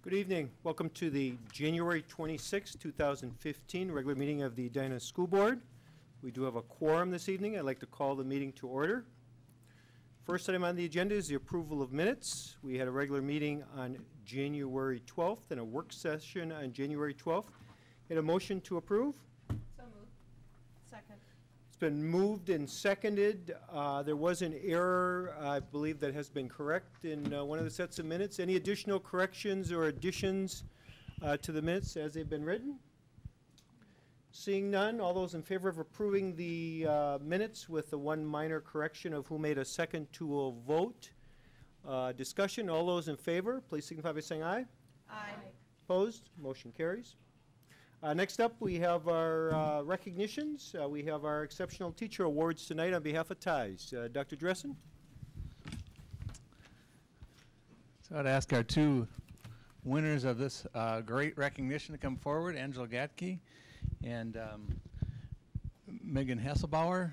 Good evening. Welcome to the January 26, 2015 regular meeting of the Edina School Board. We do have a quorum this evening. I'd like to call the meeting to order. First item on the agenda is the approval of minutes. We had a regular meeting on January 12th and a work session on January 12th. Had a motion to approve? So moved. Second. It's been moved and seconded. There was an error, I believe, that has been corrected in one of the sets of minutes. Any additional corrections or additions to the minutes as they've been written? Seeing none, all those in favor of approving the minutes with the one minor correction of who made a second to a vote. Discussion, all those in favor, please signify by saying aye. Aye. Opposed? Motion carries. Next up, we have our recognitions. We have our Exceptional Teacher Awards tonight on behalf of TIES. Dr. Dressen? So I'd ask our two winners of this great recognition to come forward, Angela Gatke and Megan Hasselbauer.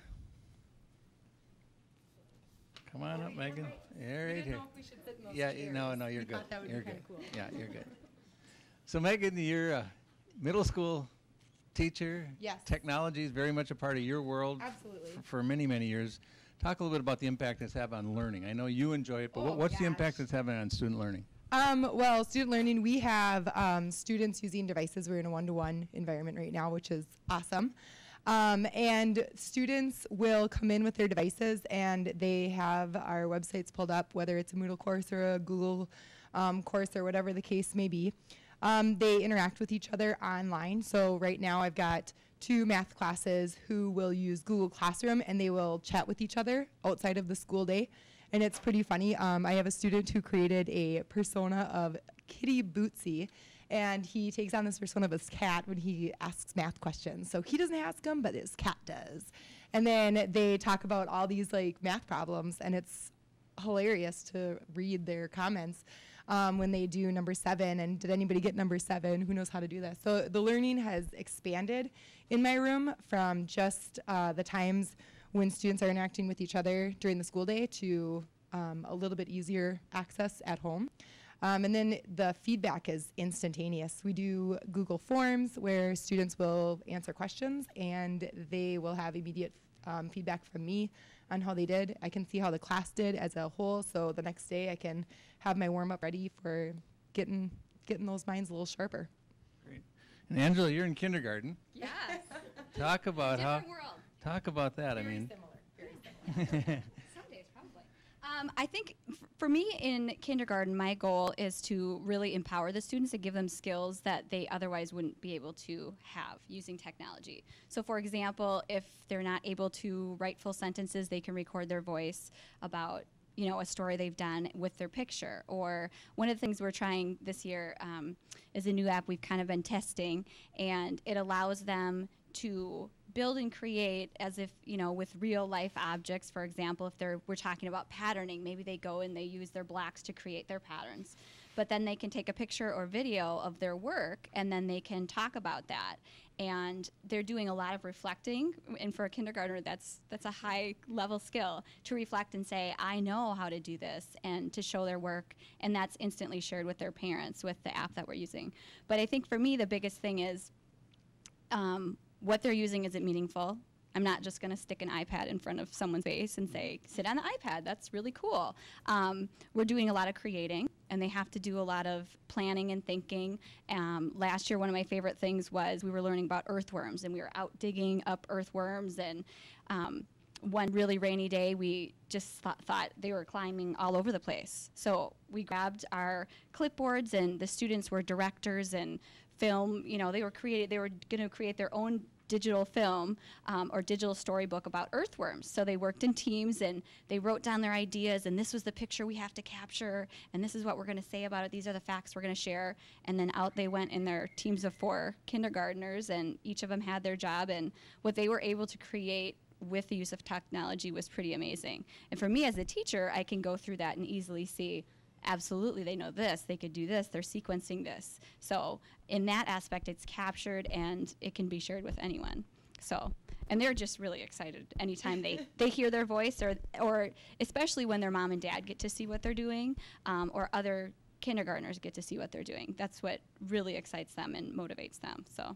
Come on up, Megan. Yeah, right here. Yeah, no, you're good. That would you're be good. Kinda cool. Yeah, you're good. So Megan, you're a middle school teacher. Yes. Technology is very much a part of your world. Absolutely. For many, many years. Talk a little bit about the impact it's had on learning. I know you enjoy it, but what's the impact it's having on student learning? Well, student learning, we have students using devices. We're in a one-to-one environment right now, which is awesome. And students will come in with their devices, and they have our websites pulled up, whether it's a Moodle course or a Google course or whatever the case may be. They interact with each other online. So right now I've got two math classes who will use Google Classroom, and they will chat with each other outside of the school day. And it's pretty funny. I have a student who created a persona of Kitty Bootsy, and he takes on this persona of his cat when he asks math questions. So he doesn't ask them, but his cat does. And then they talk about all these like math problems, and it's hilarious to read their comments when they do number 7, and did anybody get number 7? Who knows how to do this? So the learning has expanded in my room from just the times when students are interacting with each other during the school day to a little bit easier access at home. And then the feedback is instantaneous. We do Google Forms where students will answer questions, and they will have immediate feedback from me on how they did. I can see how the class did as a whole, so the next day I can have my warm-up ready for getting those minds a little sharper. Great. And Angela, you're in kindergarten. Yes. Talk about Different world. Talk about that. Very I mean, similar. Very similar. Some days, probably. I think for me in kindergarten, my goal is to really empower the students and give them skills that they otherwise wouldn't be able to have using technology. So for example, if they're not able to write full sentences, they can record their voice about a story they've done with their picture. Or one of the things we're trying this year is a new app we've kind of been testing, and it allows them to build and create as if, with real life objects. For example, if we're talking about patterning, maybe they go and they use their blocks to create their patterns. But then they can take a picture or video of their work, and then they can talk about that. And they're doing a lot of reflecting, and for a kindergartner, that's a high level skill to reflect and say, I know how to do this, and to show their work, and that's instantly shared with their parents with the app that we're using. But I think for me, the biggest thing is what they're using, is it meaningful? I'm not just going to stick an iPad in front of someone's face and say, sit on the iPad, that's really cool. We're doing a lot of creating, and they have to do a lot of planning and thinking. Last year, one of my favorite things was we were learning about earthworms, and we were out digging up earthworms, and one really rainy day, we just thought they were climbing all over the place. So we grabbed our clipboards, and the students were directors and film, they were going to create their own digital film or digital storybook about earthworms. So they worked in teams, and they wrote down their ideas, and this was the picture we have to capture, and this is what we're going to say about it. These are the facts we're going to share. And then out they went in their teams of 4 kindergartners, and each of them had their job, and what they were able to create with the use of technology was pretty amazing. And for me as a teacher, I can go through that and easily see, absolutely, they know this, they could do this, they're sequencing this. So in that aspect, it's captured, and it can be shared with anyone. So, and they're just really excited anytime they hear their voice, or especially when their mom and dad get to see what they're doing, or other kindergartners get to see what they're doing. That's what really excites them and motivates them. So.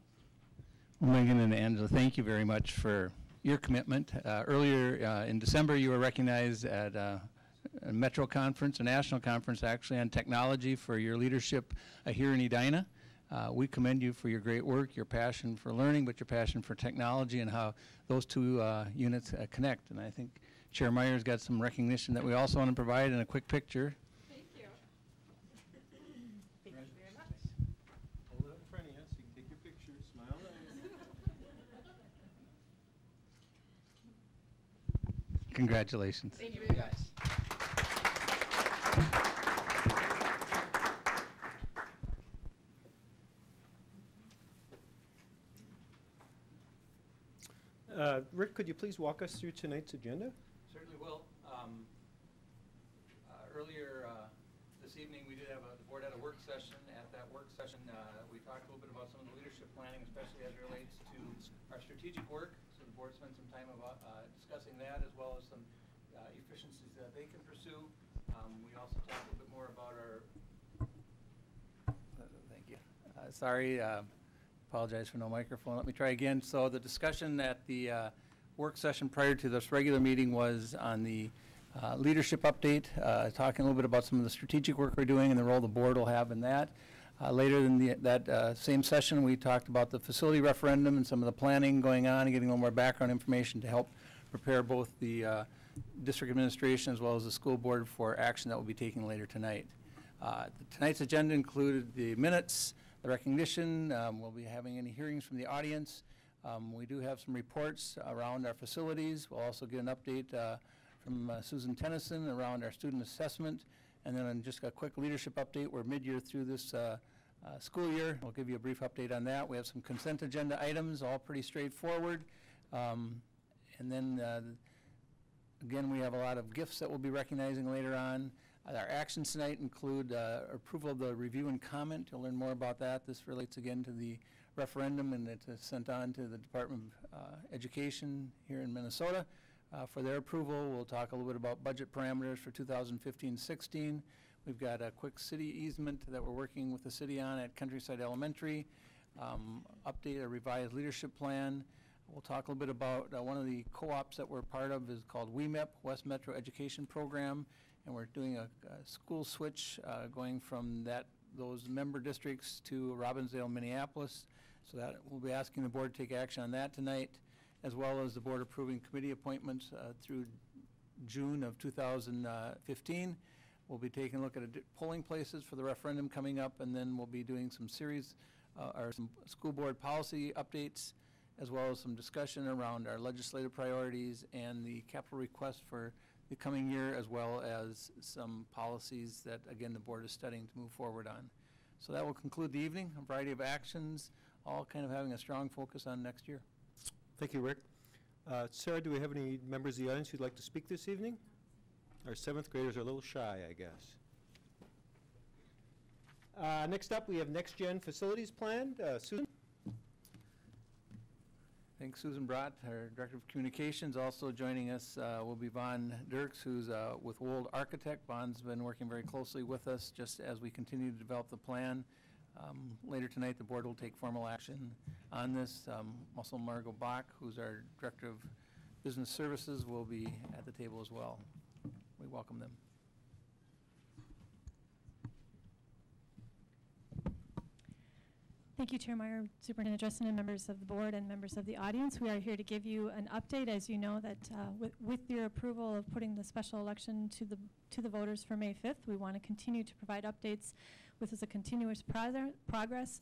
Well, Megan and Angela, thank you very much for your commitment. Earlier in December, you were recognized at a Metro conference, a national conference actually, on technology for your leadership here in Edina. We commend you for your great work, your passion for learning, but your passion for technology and how those two units connect. And I think Chair Meyer's got some recognition that we also want to provide in a quick picture. Thank you. Thank you very much. Hold it up in front of you so you can take your picture. Smile. Congratulations. Thank you very much. Rick, could you please walk us through tonight's agenda? Certainly will. Earlier this evening, we did have the board had a work session. At that work session, we talked a little bit about some of the leadership planning, especially as it relates to our strategic work. So the board spent some time about discussing that, as well as some efficiencies that they can pursue. We also talked a little bit more about our. Thank you. Sorry. Apologize for no microphone. Let me try again. So the discussion at the work session prior to this regular meeting was on the leadership update, talking a little bit about some of the strategic work we're doing and the role the board will have in that. Later in that same session, we talked about the facility referendum and some of the planning going on and getting a little more background information to help prepare both the district administration as well as the school board for action that we'll be taking later tonight. Tonight's agenda included the minutes, the recognition. We'll be having any hearings from the audience. We do have some reports around our facilities. We'll also get an update from Susan Tennyson around our student assessment. And then just a quick leadership update. We're mid-year through this school year. We'll give you a brief update on that. We have some consent agenda items, all pretty straightforward. And then, again, we have a lot of gifts that we'll be recognizing later on. Our actions tonight include approval of the review and comment. You'll learn more about that. This relates again to the referendum, and it's sent on to the Department of Education here in Minnesota for their approval. We'll talk a little bit about budget parameters for 2015-16. We've got a quick city easement that we're working with the city on at Countryside Elementary. Update a revised leadership plan. We'll talk a little bit about one of the co-ops that we're part of is called WEMEP, West Metro Education Program. And we're doing a school switch going from those member districts to Robbinsdale, Minneapolis. So that we'll be asking the board to take action on that tonight, as well as the board approving committee appointments through June of 2015. We'll be taking a look at polling places for the referendum coming up, and then we'll be doing some some school board policy updates, as well as some discussion around our legislative priorities and the capital request for the coming year, as well as some policies that, again, the board is studying to move forward on. So that will conclude the evening, a variety of actions, all kind of having a strong focus on next year. Thank you, Rick. Sarah, do we have any members of the audience who'd like to speak this evening? Our 7th graders are a little shy, I guess. Next up, we have Next Gen Facilities Plan. Susan? Thanks, Susan Brott, our Director of Communications. Also joining us will be Vaughn Dirks, who's with Wold Architect. Vaughn's been working very closely with us just as we continue to develop the plan. Later tonight, the board will take formal action on this. Also, Margot Bach, who's our Director of Business Services, will be at the table as well. We welcome them. Thank you, Chair Meyer, Superintendent Justin, and members of the board and members of the audience. We are here to give you an update. As you know, that with your approval of putting the special election to the voters for May 5th, we want to continue to provide updates with as a continuous progress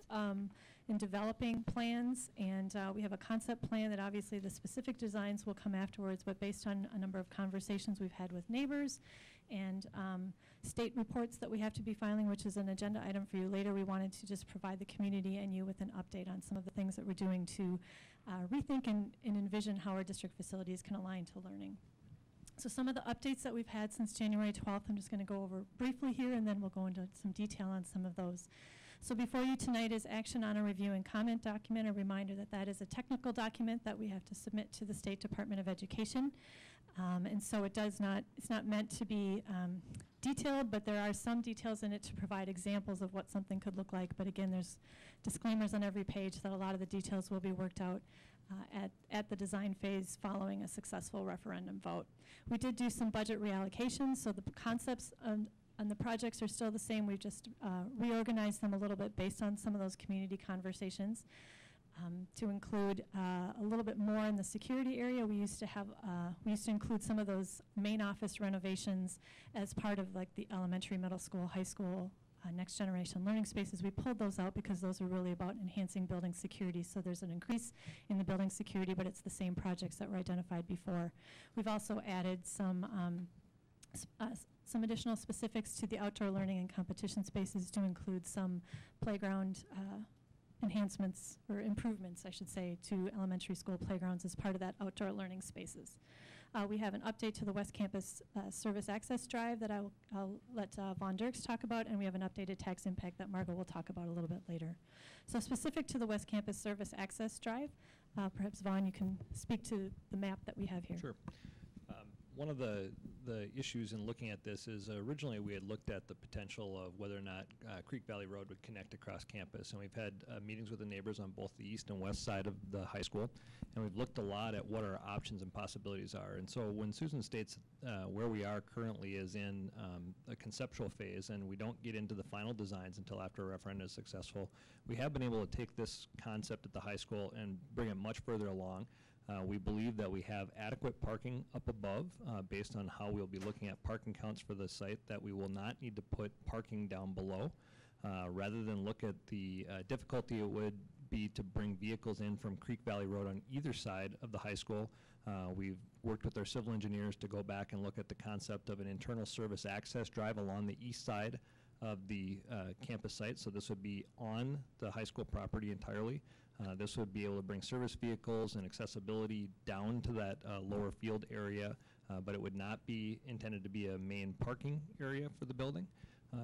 in developing plans. And we have a concept plan that obviously the specific designs will come afterwards, but based on a number of conversations we've had with neighbors and state reports that we have to be filing, which is an agenda item for you later. We wanted to just provide the community and you with an update on some of the things that we're doing to rethink and envision how our district facilities can align to learning. So some of the updates that we've had since January 12th, I'm just going to go over briefly here, and then we'll go into some detail on some of those. So before you tonight is action on a review and comment document. A reminder that that is a technical document that we have to submit to the State Department of Education. And so it's not meant to be detailed, but there are some details in it to provide examples of what something could look like. But again, there's disclaimers on every page that a lot of the details will be worked out at the design phase following a successful referendum vote. We did do some budget reallocations, so the concepts on the projects are still the same. We've just reorganized them a little bit based on some of those community conversations. To include a little bit more in the security area, we used to include some of those main office renovations as part of like the elementary, middle school, high school, next generation learning spaces. We pulled those out because those are really about enhancing building security. So there's an increase in the building security, but it's the same projects that were identified before. We've also added some additional specifics to the outdoor learning and competition spaces to include some playground enhancements or improvements, I should say, to elementary school playgrounds as part of that outdoor learning spaces. We have an update to the West Campus Service Access Drive that I'll let Von Dirks talk about, and we have an updated tax impact that Margot will talk about a little bit later. So specific to the West Campus Service Access Drive, perhaps Von, you can speak to the map that we have here. Sure. One of the issues in looking at this is originally we had looked at the potential of whether or not Creek Valley Road would connect across campus, and we've had meetings with the neighbors on both the east and west side of the high school, and we've looked a lot at what our options and possibilities are. And so when Susan states where we are currently is in a conceptual phase, and we don't get into the final designs until after a referendum is successful, we have been able to take this concept at the high school and bring it much further along. We believe that we have adequate parking up above based on how we'll be looking at parking counts for the site, that we will not need to put parking down below. Rather than look at the difficulty it would be to bring vehicles in from Creek Valley Road on either side of the high school, we've worked with our civil engineers to go back and look at the concept of an internal service access drive along the east side of the campus site. So this would be on the high school property entirely. This would be able to bring service vehicles and accessibility down to that lower field area, but it would not be intended to be a main parking area for the building.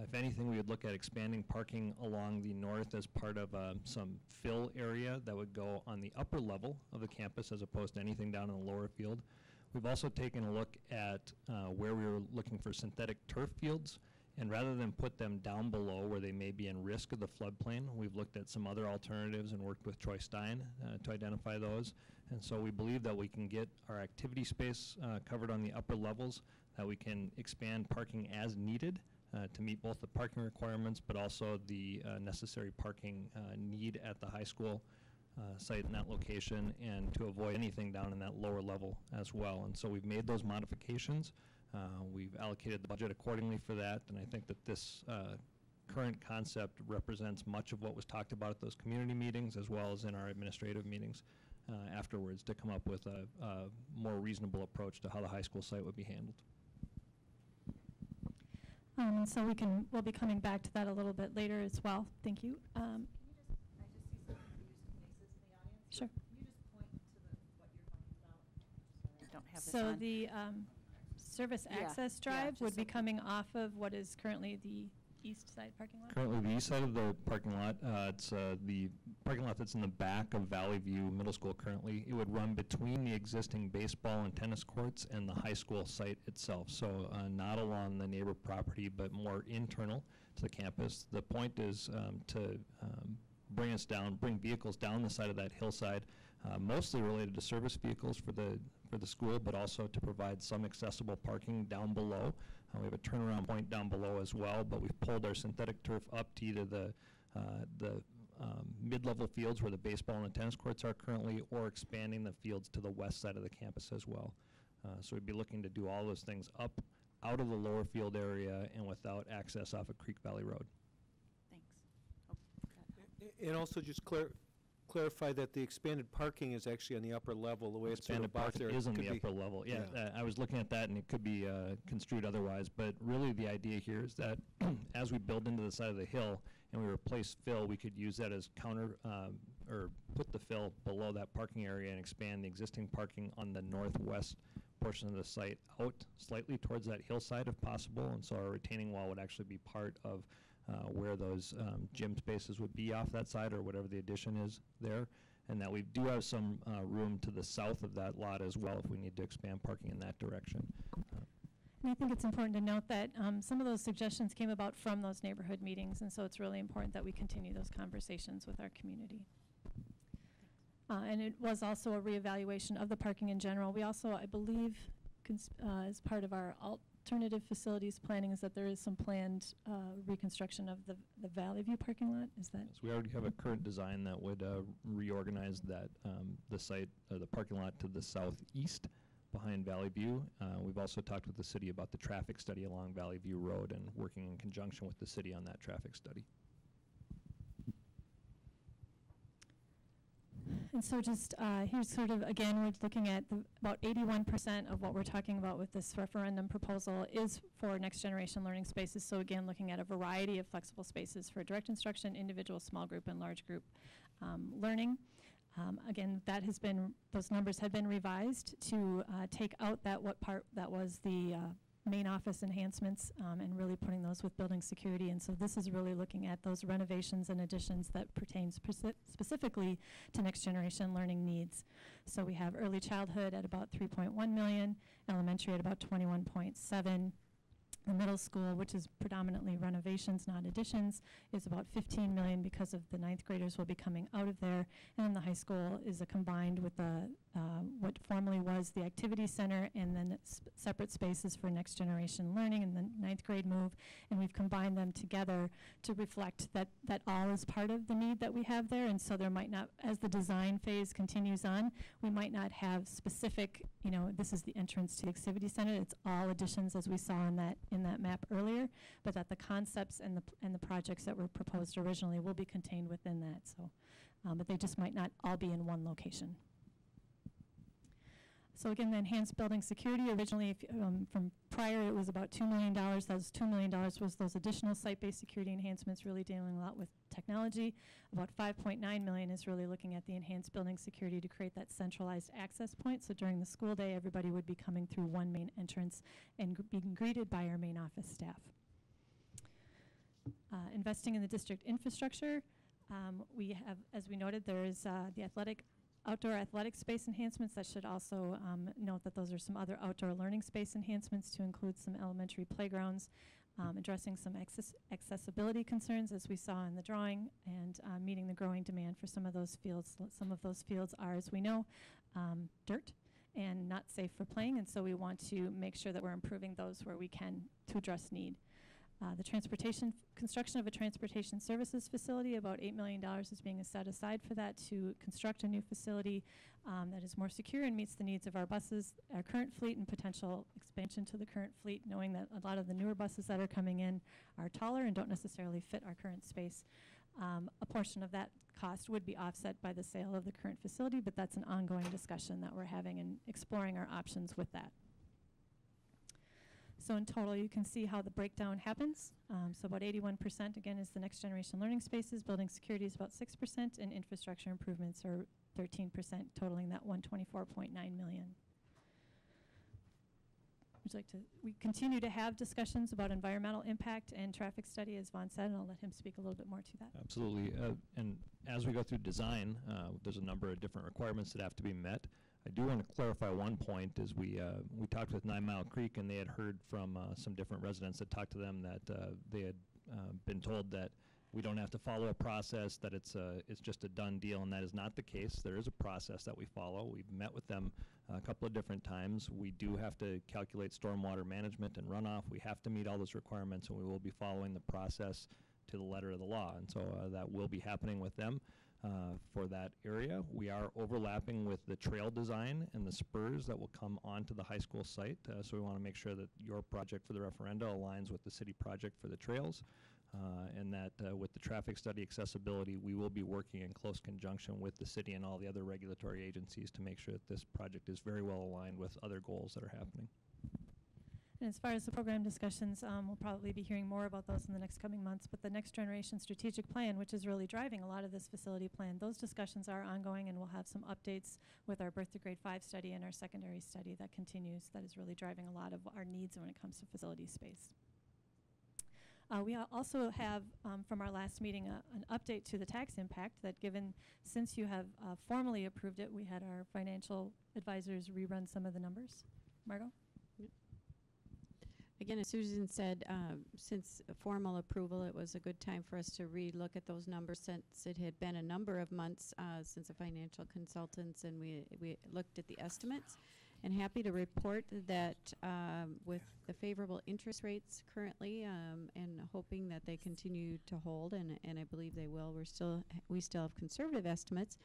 If anything, we would look at expanding parking along the north as part of some fill area that would go on the upper level of the campus as opposed to anything down in the lower field. We've also taken a look at where we were looking for synthetic turf fields. And rather than put them down below where they may be in risk of the floodplain, we've looked at some other alternatives and worked with Troy Stein to identify those. And so we believe that we can get our activity space covered on the upper levels, that we can expand parking as needed to meet both the parking requirements, but also the necessary parking need at the high school site in that location, and to avoid anything down in that lower level as well. And so we've made those modifications. We've allocated the budget accordingly for that, and I think that this current concept represents much of what was talked about at those community meetings as well as in our administrative meetings afterwards to come up with a more reasonable approach to how the high school site would be handled. And so we'll be coming back to that a little bit later as well. Thank you. I just see some confused faces in the audience. Sure. Can you just point to what you're talking about? I don't have this So on. the service Yeah, access yeah, drive just would be so- coming off of what is currently the east side parking lot? Currently, the east side of the parking lot, it's the parking lot that's in the back of Valley View Middle School currently. It would run between the existing baseball and tennis courts and the high school site itself. So not along the neighbor property, but more internal to the campus. The point is to bring vehicles down the side of that hillside, mostly related to service vehicles for the school, but also to provide some accessible parking down below. We have a turnaround point down below as well, but we've pulled our synthetic turf up to either the mid-level fields where the baseball and the tennis courts are currently, or expanding the fields to the west side of the campus as well. So we'd be looking to do all those things up out of the lower field area and without access off of Creek Valley Road. Thanks. Oh, that- And also just clarify that the expanded parking is actually on the upper level, the way it's sort of Expanded boxed parking there. is on Could the be- upper level. Yeah, yeah. I was looking at that, and it could be construed otherwise, but really the idea here is that as we build into the side of the hill and we replace fill, we could use that as counter, or put the fill below that parking area and expand the existing parking on the northwest portion of the site out slightly towards that hillside if possible, and so our retaining wall would actually be part of where those gym spaces would be off that side, or whatever the addition is there. And that we do have some room to the south of that lot as well if we need to expand parking in that direction. And I think it's important to note that some of those suggestions came about from those neighborhood meetings, and so it's really important that we continue those conversations with our community. And it was also a reevaluation of the parking in general. We also, I believe, as part of our alternative facilities planning, is that there is some planned reconstruction of the Valley View parking lot. Is that? Yes, we already have a current design that would reorganize that the site, the parking lot to the southeast behind Valley View. We've also talked with the city about the traffic study along Valley View Road and working in conjunction with the city on that traffic study. And so just here's sort of, again, we're looking at about 81% of what we're talking about with this referendum proposal is for next generation learning spaces. So again, looking at a variety of flexible spaces for direct instruction, individual, small group, and large group learning. Again, that has been, those numbers have been revised to take out what part that was the main office enhancements and really putting those with building security. And so this is really looking at those renovations and additions that pertain specifically to next generation learning needs. So we have early childhood at about 3.1 million, elementary at about 21.7. The middle school, which is predominantly renovations, not additions, is about 15 million because of the 9th graders will be coming out of there. And then the high school is a combined with the what formerly was the activity center, and then separate spaces for next generation learning and the 9th grade move. And we've combined them together to reflect that all is part of the need that we have there. And so there might not, as the design phase continues on, we might not have specific, this is the entrance to the activity center. It's all additions as we saw in that map earlier, but that the concepts and the projects that were proposed originally will be contained within that. So, but they just might not all be in one location. So again, the enhanced building security, originally from prior it was about $2 million. That was $2 million was those additional site-based security enhancements, really dealing a lot with technology. About $5.9 million is really looking at the enhanced building security to create that centralized access point. So during the school day, everybody would be coming through one main entrance and being greeted by our main office staff. Investing in the district infrastructure. We have, as we noted, there is the outdoor athletic space enhancements. That should also note that those are some other outdoor learning space enhancements to include some elementary playgrounds, addressing some accessibility concerns as we saw in the drawing, and meeting the growing demand for some of those fields. Some of those fields are, as we know, dirt and not safe for playing, and so we want to make sure that we're improving those where we can to address need. The construction of a transportation services facility, about $8 million is being set aside for that to construct a new facility that is more secure and meets the needs of our buses, our current fleet, and potential expansion to the current fleet, knowing that a lot of the newer buses that are coming in are taller and don't necessarily fit our current space. A portion of that cost would be offset by the sale of the current facility, but that's an ongoing discussion that we're having and exploring our options with that. So in total, you can see how the breakdown happens. So about 81%, again, is the next generation learning spaces. Building security is about 6%, and infrastructure improvements are 13%, totaling that $124.9 million. Would you like to? We continue to have discussions about environmental impact and traffic study, as Vaughn said, and I'll let him speak a little bit more to that. Absolutely. And as we go through design, there's a number of different requirements that have to be met. I do want to clarify one point. Is we talked with 9 Mile Creek, and they had heard from some different residents that talked to them that they had been told that we don't have to follow a process, that it's just a done deal, and that is not the case. There is a process that we follow. We've met with them a couple of different times. We do have to calculate stormwater management and runoff. We have to meet all those requirements, and we will be following the process to the letter of the law, and so that will be happening with them. For that area, we are overlapping with the trail design and the spurs that will come onto the high school site. So we want to make sure that your project for the referenda aligns with the city project for the trails, and that with the traffic study accessibility, we will be working in close conjunction with the city and all the other regulatory agencies to make sure that this project is very well aligned with other goals that are happening. And as far as the program discussions, we'll probably be hearing more about those in the next coming months. But the next generation strategic plan, which is really driving a lot of this facility plan, those discussions are ongoing, and we'll have some updates with our birth to grade 5 study and our secondary study that continues, that is really driving a lot of our needs when it comes to facility space. We also have, from our last meeting, an update to the tax impact that, given since you have formally approved it, we had our financial advisors rerun some of the numbers. Margot? Again, as Susan said, since formal approval, it was a good time for us to re-look at those numbers since it had been a number of months since the financial consultants, and we looked at the estimates. And happy to report that with the favorable interest rates currently, and hoping that they continue to hold, and I believe they will. We still have conservative estimates.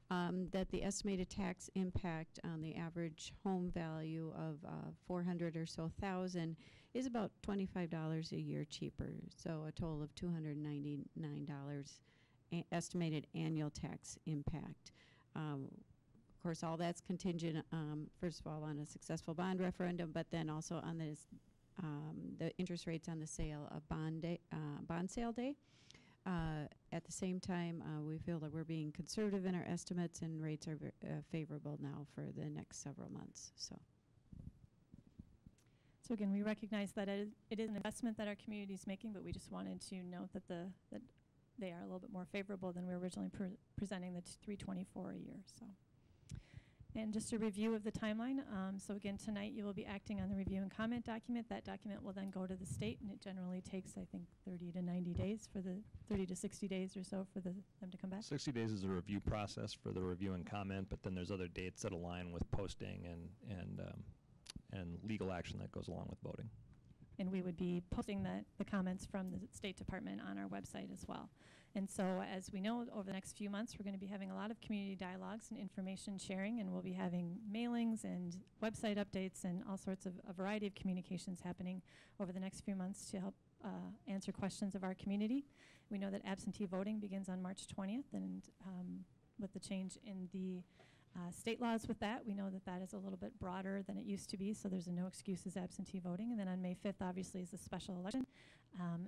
That the estimated tax impact on the average home value of 400 or so thousand is about $25 a year cheaper, so a total of $299 estimated annual tax impact. Of course, all that's contingent, first of all, on a successful bond referendum, but then also on this, the interest rates on the sale of bond sale day. At the same time, we feel that we're being conservative in our estimates, and rates are favorable now for the next several months. So again, we recognize that it is an investment that our community is making, but we just wanted to note that that they are a little bit more favorable than we were originally presenting the $324 a year. So. And just a review of the timeline. So again, tonight you will be acting on the review and comment document. That document will then go to the state, and it generally takes, I think, 30 to 90 days for the 30 to 60 days or so for them to come back. 60 days is a review process for the review and comment, but then there's other dates that align with posting and legal action that goes along with voting. And we would be posting the comments from the State Department on our website as well. And so, as we know, over the next few months, we're going to be having a lot of community dialogues and information sharing, and we'll be having mailings and website updates and all sorts of a variety of communications happening over the next few months to help answer questions of our community. We know that absentee voting begins on March 20th, and with the change in the state laws with that, we know that that is a little bit broader than it used to be, so there's a no excuses absentee voting. And then on May 5th, obviously, is the special election.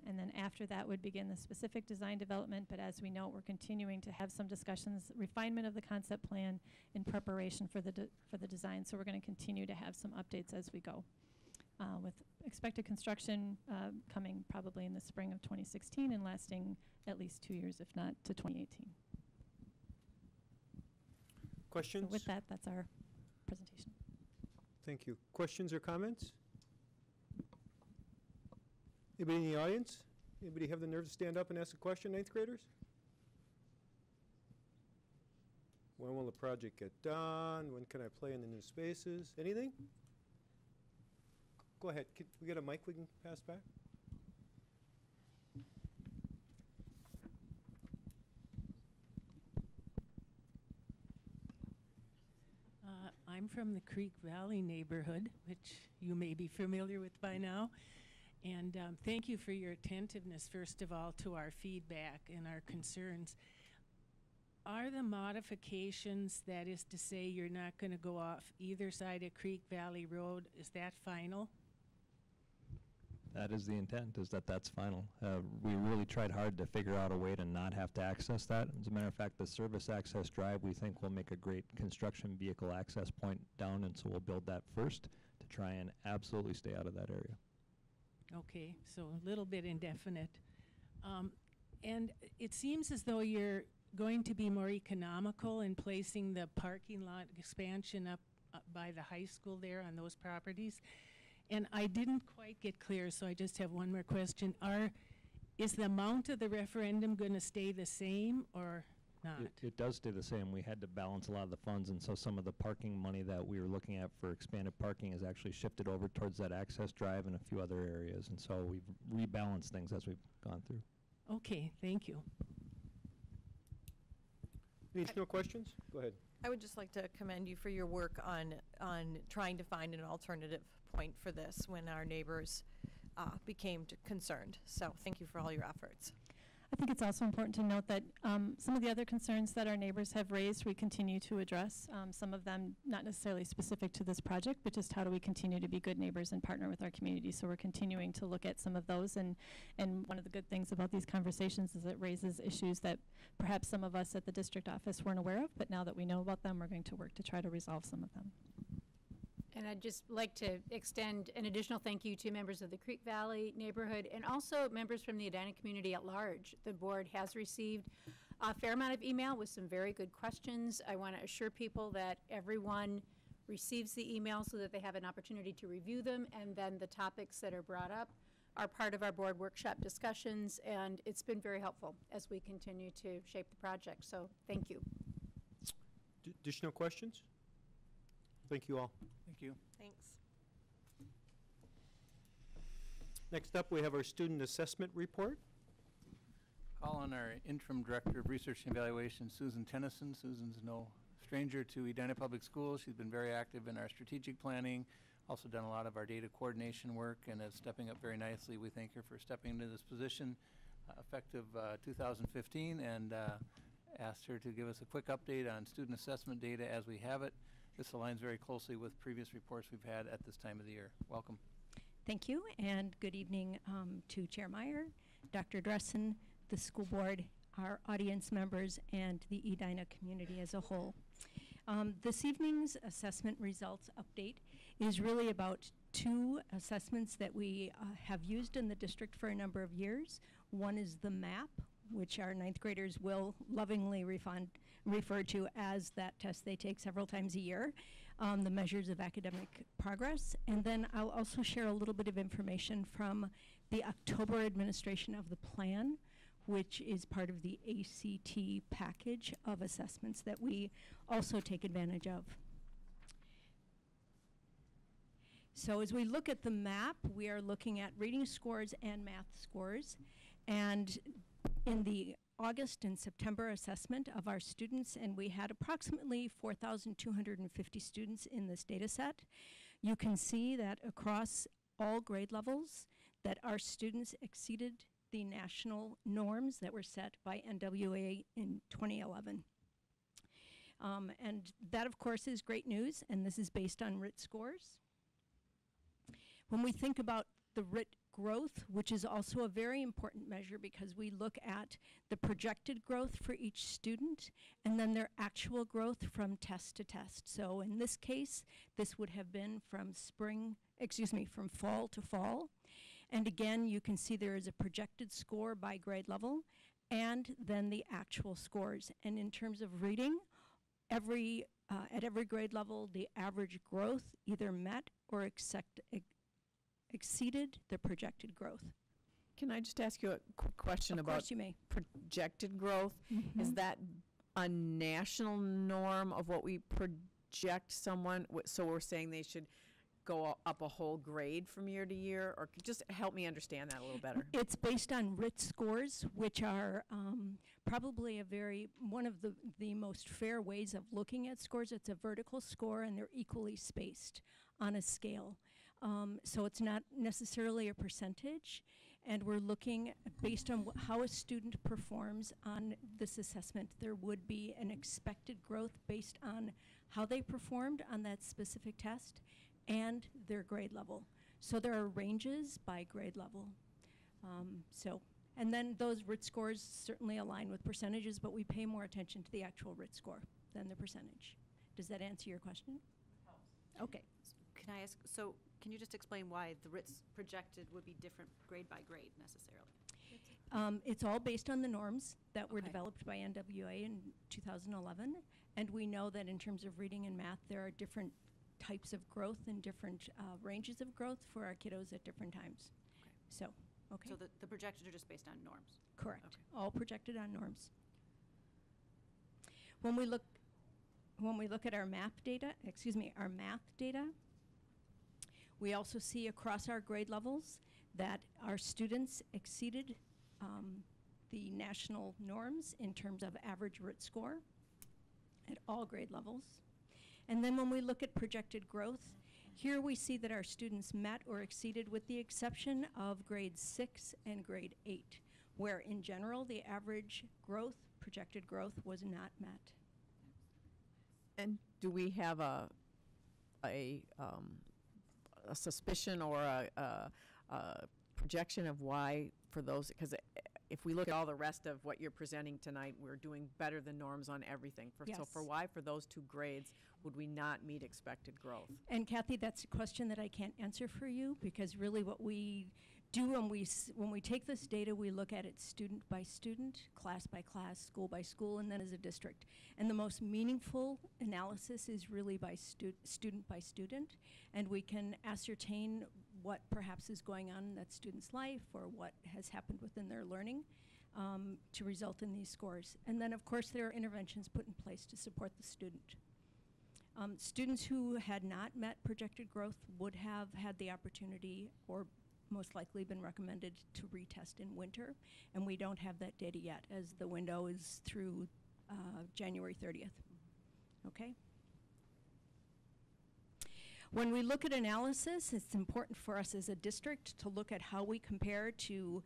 And then after that would begin the specific design development, but as we know, we're continuing to have some discussions, refinement of the concept plan in preparation for the design. So we're going to continue to have some updates as we go. With expected construction coming probably in the spring of 2016 and lasting at least 2 years, if not to 2018. Questions? So with that, that's our presentation. Thank you. Questions or comments? Anybody in the audience? Anybody have the nerve to stand up and ask a question, 9th graders? When will the project get done? When can I play in the new spaces? Anything? Go ahead. Can we get a mic we can pass back? I'm from the Creek Valley neighborhood, which you may be familiar with by now. And thank you for your attentiveness, first of all, to our feedback and our concerns. Are the modifications, that is to say you're not going to go off either side of Creek Valley Road, is that final? That is the intent, is that that's final. We really tried hard to figure out a way to not have to access that. As a matter of fact, the service access drive we think will make a great construction vehicle access point down, and so we'll build that first to try and absolutely stay out of that area. Okay, so a little bit indefinite. And it seems as though you're going to be more economical in placing the parking lot expansion up by the high school there on those properties. And I didn't quite get clear, so I just have one more question. Is the amount of the referendum going to stay the same or not? It does stay the same. We had to balance a lot of the funds, and so some of the parking money that we were looking at for expanded parking is actually shifted over towards that access drive and a few other areas. And so we've rebalanced things as we've gone through. Okay, thank you. Any additional questions? Go ahead. I would just like to commend you for your work on trying to find an alternative point for this when our neighbors became concerned. So thank you for all your efforts. I think it's also important to note that some of the other concerns that our neighbors have raised, we continue to address. Some of them not necessarily specific to this project, but just how do we continue to be good neighbors and partner with our community. So we're continuing to look at some of those. And one of the good things about these conversations is it raises issues that perhaps some of us at the district office weren't aware of, but now that we know about them, we're going to work to try to resolve some of them. And I'd just like to extend an additional thank you to members of the Creek Valley neighborhood and also members from the Edina community at large. The board has received a fair amount of email with some very good questions. I want to assure people that everyone receives the email so that they have an opportunity to review them, and then the topics that are brought up are part of our board workshop discussions, and it's been very helpful as we continue to shape the project, so thank you. Additional questions? Thank you all. Thank you. Thanks. Next up, we have our student assessment report. Call on our interim director of research and evaluation, Susan Tennyson. Susan's no stranger to Edina Public Schools. She's been very active in our strategic planning, also done a lot of our data coordination work, and is stepping up very nicely. We thank her for stepping into this position effective 2015, and asked her to give us a quick update on student assessment data as we have it. This aligns very closely with previous reports we've had at this time of the year. Welcome. Thank you, and good evening to Chair Meyer, Dr. Dressen, the school board, our audience members, and the Edina community as a whole. This evening's assessment results update is really about two assessments that we have used in the district for a number of years. One is the MAP, which our ninth graders will lovingly refer to as that test they take several times a year, the measures of academic progress. And then I'll also share a little bit of information from the October administration of the plan, which is part of the ACT package of assessments that we also take advantage of. So as we look at the map, we are looking at reading scores and math scores. And in the August and September assessment of our students, and we had approximately 4,250 students in this data set, you can see that across all grade levels that our students exceeded the national norms that were set by NWA in 2011. And that, of course, is great news, and this is based on RIT scores. When we think about the RIT growth, which is also a very important measure because we look at the projected growth for each student and then their actual growth from test to test. So in this case, this would have been from from fall to fall. And again, you can see there is a projected score by grade level and then the actual scores. And in terms of reading, at every grade level, the average growth either met or exceeded the projected growth. Can I just ask you a quick question about Of course you may. projected growth? Is that a national norm of what we project someone? So we're saying they should go up a whole grade from year to year? Or just help me understand that a little better. It's based on RIT scores, which are probably one of the most fair ways of looking at scores. It's a vertical score, and they're equally spaced on a scale. So it's not necessarily a percentage, and we're looking based on how a student performs on this assessment. There would be an expected growth based on how they performed on that specific test and their grade level. So there are ranges by grade level. And then those RIT scores certainly align with percentages, but we pay more attention to the actual RIT score than the percentage. Does that answer your question? Okay. Can I ask, so can you just explain why the RITs projected would be different grade by grade necessarily? It's all based on the norms that were Okay. developed by NWA in 2011, and we know that in terms of reading and math, there are different types of growth and different ranges of growth for our kiddos at different times. Okay. So, okay. So the projections are just based on norms? Correct. Okay. All projected on norms. When we look at our math data, we also see across our grade levels that our students exceeded the national norms in terms of average RIT score at all grade levels. And then when we look at projected growth, here we see that our students met or exceeded with the exception of grade 6 and grade 8, where in general the average growth, projected growth, was not met. And do we have a suspicion or a projection of why for those, because if we look at all the rest of what you're presenting tonight, we're doing better than norms on everything. So Yes. for why for those two grades would we not meet expected growth? And Cathy, that's a question that I can't answer for you because really what we when we take this data, we look at it student by student, class by class, school by school, and then as a district. And the most meaningful analysis is really by student by student, and we can ascertain what perhaps is going on in that student's life or what has happened within their learning to result in these scores. And then, of course, there are interventions put in place to support the student. Students who had not met projected growth would have had the opportunity or most likely been recommended to retest in winter, and we don't have that data yet, as the window is through January 30th. Okay? When we look at analysis, it's important for us as a district to look at how we compare to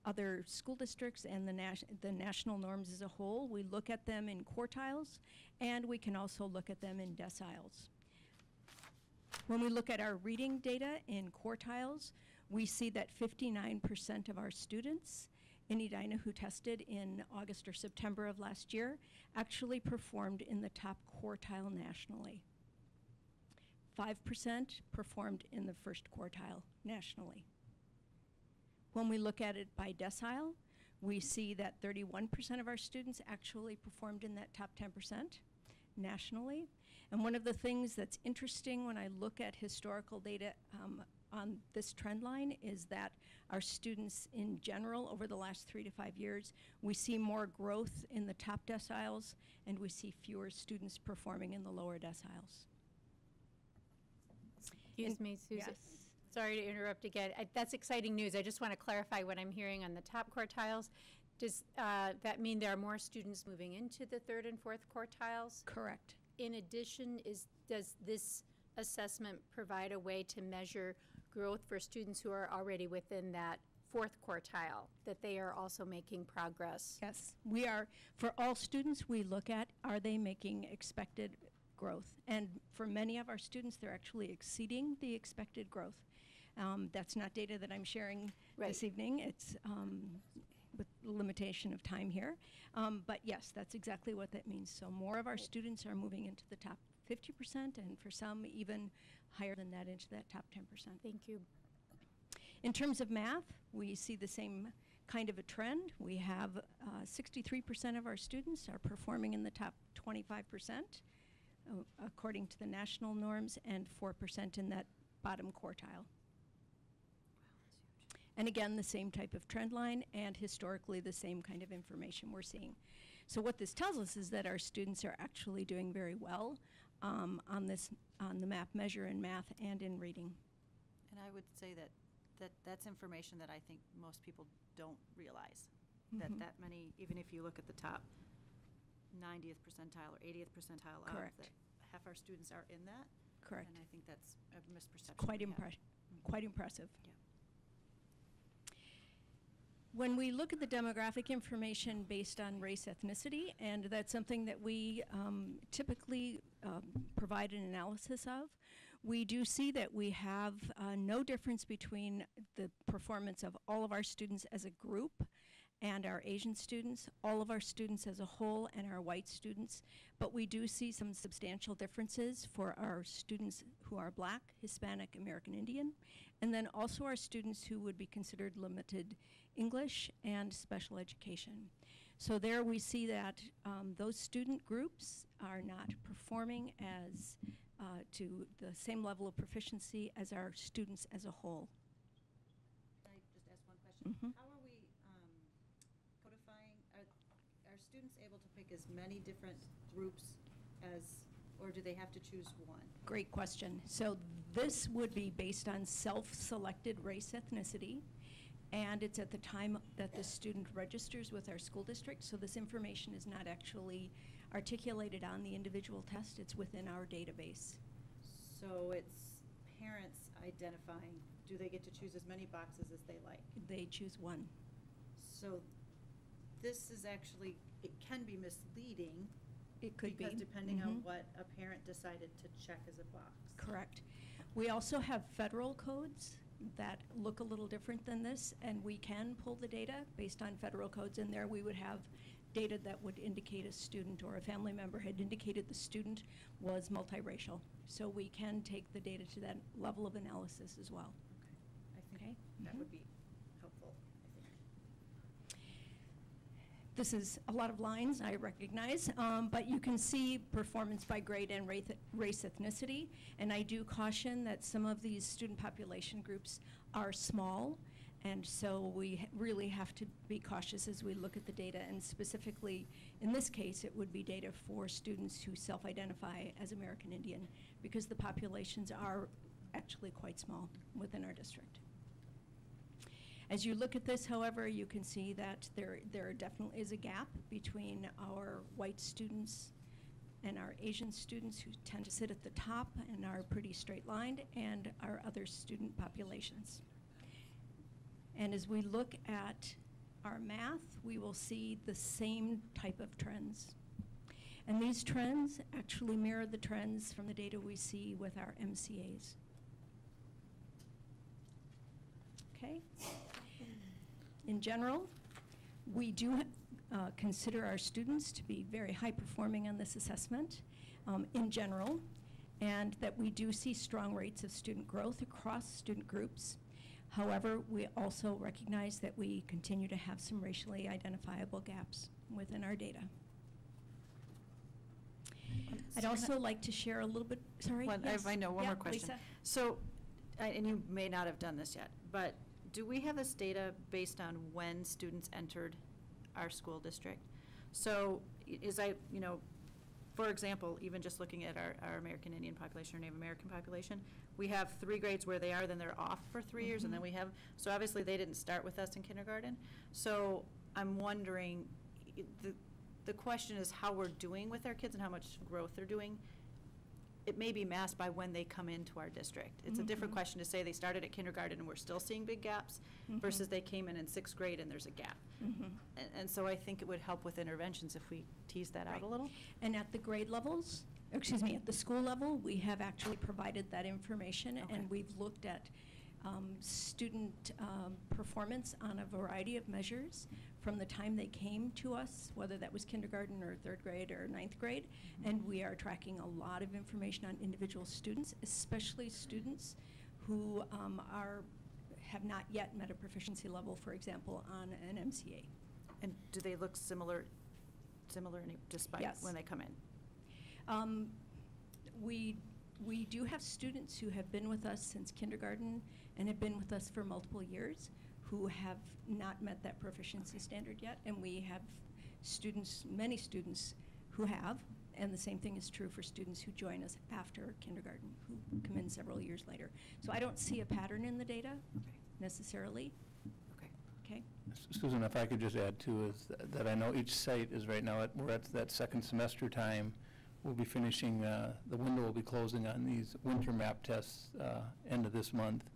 other school districts and the national norms as a whole. We look at them in quartiles, and we can also look at them in deciles. When we look at our reading data in quartiles, we see that 59% of our students in Edina who tested in August or September of last year actually performed in the top quartile nationally. 5% performed in the first quartile nationally. When we look at it by decile, we see that 31% of our students actually performed in that top 10% nationally. And one of the things that's interesting when I look at historical data on this trend line is that our students in general over the last 3 to 5 years, we see more growth in the top deciles and we see fewer students performing in the lower deciles. Excuse me, Susan. Yes. Sorry to interrupt again. That's exciting news. I just want to clarify what I'm hearing on the top quartiles. Does that mean there are more students moving into the third and fourth quartiles? Correct. In addition, does this assessment provide a way to measure growth for students who are already within that fourth quartile, that they are also making progress? Yes, we are. For all students, we look at, are they making expected growth? And for many of our students, they're actually exceeding the expected growth. That's not data that I'm sharing this evening. It's with limitation of time here. But yes, that's exactly what that means. So more of our students are moving into the top 50%, and for some even higher than that, into that top 10%. Thank you. In terms of math, we see the same kind of a trend. We have 63% of our students are performing in the top 25%, according to the national norms, and 4% in that bottom quartile. And again, the same type of trend line, and historically the same kind of information we're seeing. So what this tells us is that our students are actually doing very well on the MAP measure in math and in reading. And I would say that's information that I think most people don't realize. That many, even if you look at the top 90th percentile or 80th percentile, correct, that half our students are in that. Correct. And I think that's a misperception. Quite impressive. Yeah. When we look at the demographic information based on race ethnicity, and that's something that we typically provide an analysis of, we do see that we have no difference between the performance of all of our students as a group and our Asian students, all of our students as a whole, and our white students. But we do see some substantial differences for our students who are Black, Hispanic, American Indian, and then also our students who would be considered limited English and special education. So there we see that those student groups are not performing as to the same level of proficiency as our students as a whole. Can I just ask one question? How are we codifying? Are students able to pick as many different groups as, or do they have to choose one? Great question. So this would be based on self-selected race ethnicity, and it's at the time that the student registers with our school district, so this information is not actually articulated on the individual test, it's within our database. So it's parents identifying, do they get to choose as many boxes as they like? They choose one. So this is actually, it can be misleading. It could be. Because depending on what a parent decided to check as a box. Correct. We also have federal codes that look a little different than this, and we can pull the data based on federal codes. In there we would have data that would indicate a student or a family member had indicated the student was multiracial. So we can take the data to that level of analysis as well. Okay. I Okay. That would be helpful, I think. This is a lot of lines, I recognize, but you can see performance by grade and race ethnicity, and I do caution that some of these student population groups are small, and so we really have to be cautious as we look at the data, and specifically, in this case, it would be data for students who self-identify as American Indian, because the populations are actually quite small within our district. As you look at this, however, you can see that there definitely is a gap between our white students and our Asian students, who tend to sit at the top and are pretty straight-lined, and our other student populations. And as we look at our math, we will see the same type of trends. And these trends actually mirror the trends from the data we see with our MCAs. Okay? In general, we do consider our students to be very high performing on this assessment in general, and that we do see strong rates of student growth across student groups. However, we also recognize that we continue to have some racially identifiable gaps within our data. I'd also like to share a little bit, sorry? Yes. I know, one Yeah, more question. Lisa? So, and you may not have done this yet, but do we have this data based on when students entered our school district? So for example, even just looking at our American Indian population or Native American population, we have 3 grades where they are, then they're off for 3 years, and then we have, so obviously they didn't start with us in kindergarten. So I'm wondering, the question is how we're doing with our kids and how much growth they're doing. It may be masked by when they come into our district. It's a different question to say they started at kindergarten and we're still seeing big gaps versus they came in 6th grade and there's a gap. And so I think it would help with interventions if we tease that out a little. And at the grade levels, excuse me, at the school level, we have actually provided that information, and we've looked at student performance on a variety of measures from the time they came to us, whether that was kindergarten or 3rd grade or 9th grade, and we are tracking a lot of information on individual students, especially students who have not yet met a proficiency level, for example, on an MCA. And do they look similar despite Yes. when they come in? We do have students who have been with us since kindergarten and have been with us for multiple years who have not met that proficiency standard yet, and we have students, many students who have, and the same thing is true for students who join us after kindergarten, who come in several years later. So I don't see a pattern in the data necessarily. Okay. Susan, if I could just add too, is that I know each site is right now, we're at that 2nd semester time. We'll be finishing, the window will be closing on these winter map tests end of this month.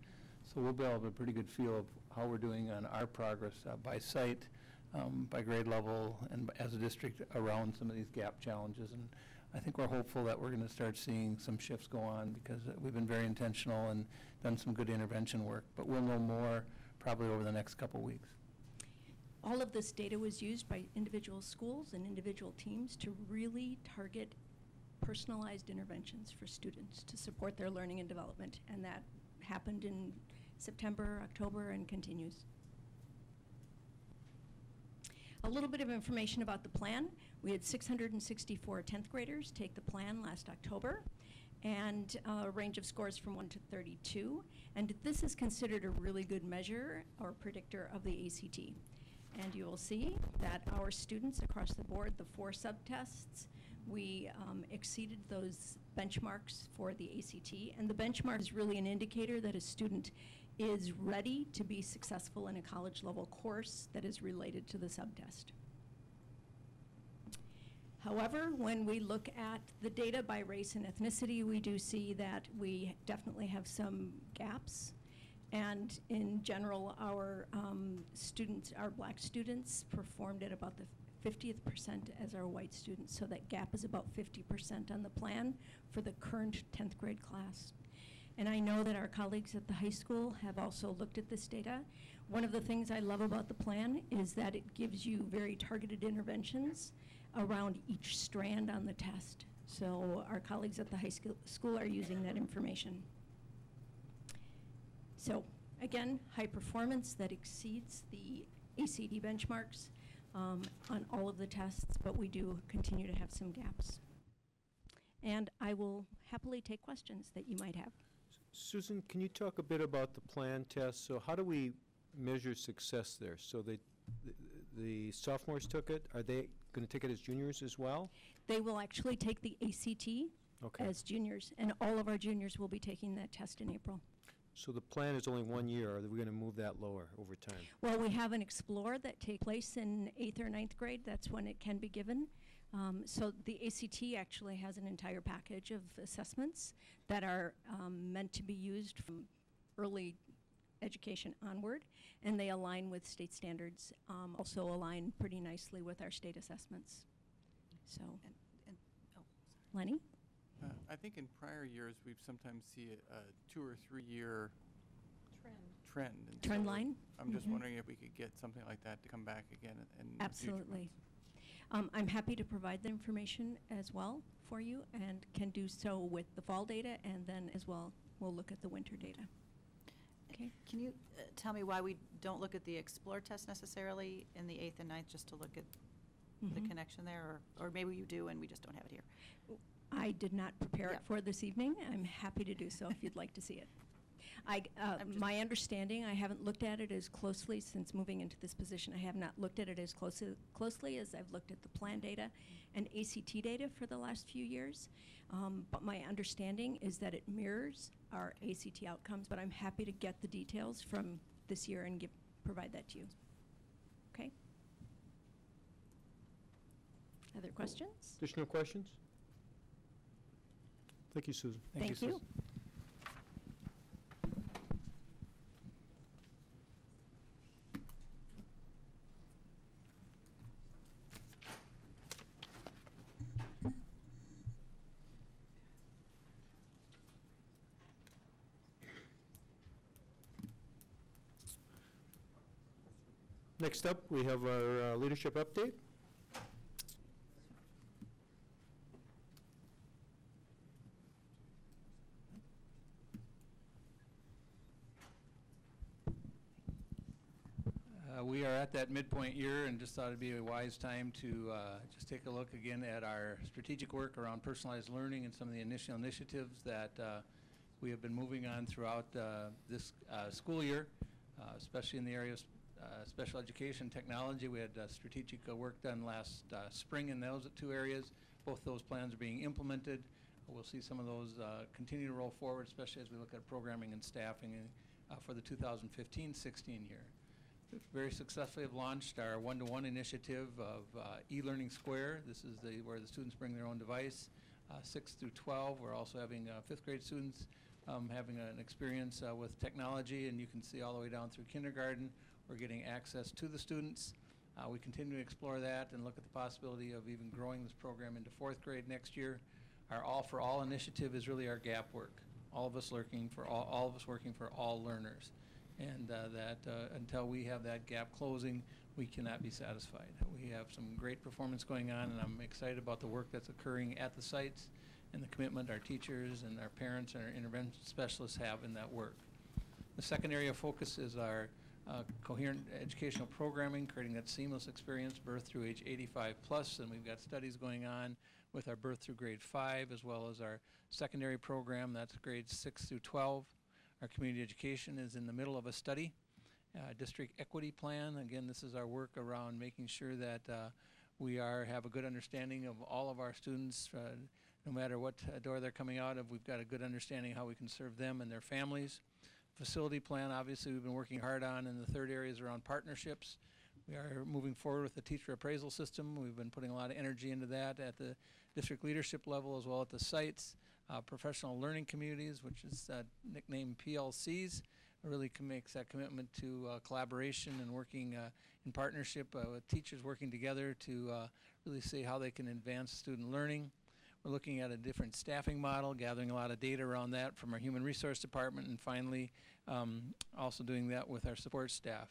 So we'll be able to have a pretty good feel of how we're doing on our progress by site, by grade level, and as a district around some of these gap challenges. And I think we're hopeful that we're going to start seeing some shifts go on, because we've been very intentional and done some good intervention work. But we'll know more probably over the next couple weeks. All of this data was used by individual schools and individual teams to really target personalized interventions for students to support their learning and development, and that happened in September, October, and continues. A little bit of information about the plan. We had 664 10th graders take the plan last October, and a range of scores from 1 to 32. And this is considered a really good measure or predictor of the ACT. And you will see that our students across the board, the 4 subtests, we exceeded those benchmarks for the ACT. And the benchmark is really an indicator that a student is ready to be successful in a college level course that is related to the subtest. However, when we look at the data by race and ethnicity, we do see that we definitely have some gaps. And in general, our students, our black students, performed at about the 50th percent as our white students. So that gap is about 50% on the plan for the current 10th grade class. And I know that our colleagues at the high school have also looked at this data. One of the things I love about the plan is that it gives you very targeted interventions around each strand on the test. So our colleagues at the high school are using that information. So Again, high performance that exceeds the ACT benchmarks on all of the tests, but we do continue to have some gaps. And I will happily take questions that you might have. Susan, can you talk a bit about the plan test? So how do we measure success there? So the sophomores took it. Are they going to take it as juniors as well? They will actually take the ACT as juniors, and all of our juniors will be taking that test in April. So the plan is only 1 year. Are we going to move that lower over time? Well, we have an Explore that takes place in 8th or 9th grade. That's when it can be given. So the ACT actually has an entire package of assessments that are meant to be used from early education onward, and they align with state standards, also align pretty nicely with our state assessments. So, Leny? I think in prior years we've sometimes see a 2 or 3 year trend. And Trend so line? I'm just wondering if we could get something like that to come back again in Absolutely. I'm happy to provide the information as well for you, and can do so with the fall data, and then as well we'll look at the winter data. Okay. Can you tell me why we don't look at the Explore test necessarily in the 8th and 9th, just to look at the connection there, or maybe you do and we just don't have it here? I did not prepare it for this evening. I'm happy to do so if you'd like to see it. My understanding, I haven't looked at it as closely since moving into this position. I have not looked at it as closely as I've looked at the plan data and ACT data for the last few years. But my understanding is that it mirrors our ACT outcomes, but I'm happy to get the details from this year and provide that to you. Okay? Other questions? Additional questions? Thank you, Susan. Thank you. Susan. Next up, we have our leadership update. We are at that midpoint year and just thought it'd be a wise time to just take a look again at our strategic work around personalized learning and some of the initial initiatives that we have been moving on throughout this school year, especially in the area of special education technology. We had strategic work done last spring in those 2 areas. Both those plans are being implemented. We'll see some of those continue to roll forward, especially as we look at programming and staffing for the 2015-16 year. We very successfully have launched our one-to-one initiative of e-learning square. This is where the students bring their own device, 6 through 12. We're also having 5th grade students having an experience with technology, and you can see all the way down through kindergarten. We're getting access to the students. We continue to explore that and look at the possibility of even growing this program into 4th grade next year. Our All for All initiative is really our gap work. All of us working for all learners. And that until we have that gap closing, we cannot be satisfied. We have some great performance going on, and I'm excited about the work that's occurring at the sites and the commitment our teachers and our parents and our intervention specialists have in that work. The second area of focus is our coherent educational programming, creating that seamless experience, birth through age 85 plus, and we've got studies going on with our birth through grade 5, as well as our secondary program, that's grades 6 through 12. Our community education is in the middle of a study. District equity plan, again, this is our work around making sure that we have a good understanding of all of our students, no matter what door they're coming out of. We've got a good understanding of how we can serve them and their families. Facility plan, obviously, we've been working hard on, and the third area is around partnerships. We are moving forward with the teacher appraisal system. We've been putting a lot of energy into that at the district leadership level as well at the sites. Professional learning communities, which is nicknamed PLCs, really makes that commitment to collaboration and working in partnership with teachers working together to really see how they can advance student learning. We're looking at a different staffing model, gathering a lot of data around that from our human resource department, and finally also doing that with our support staff.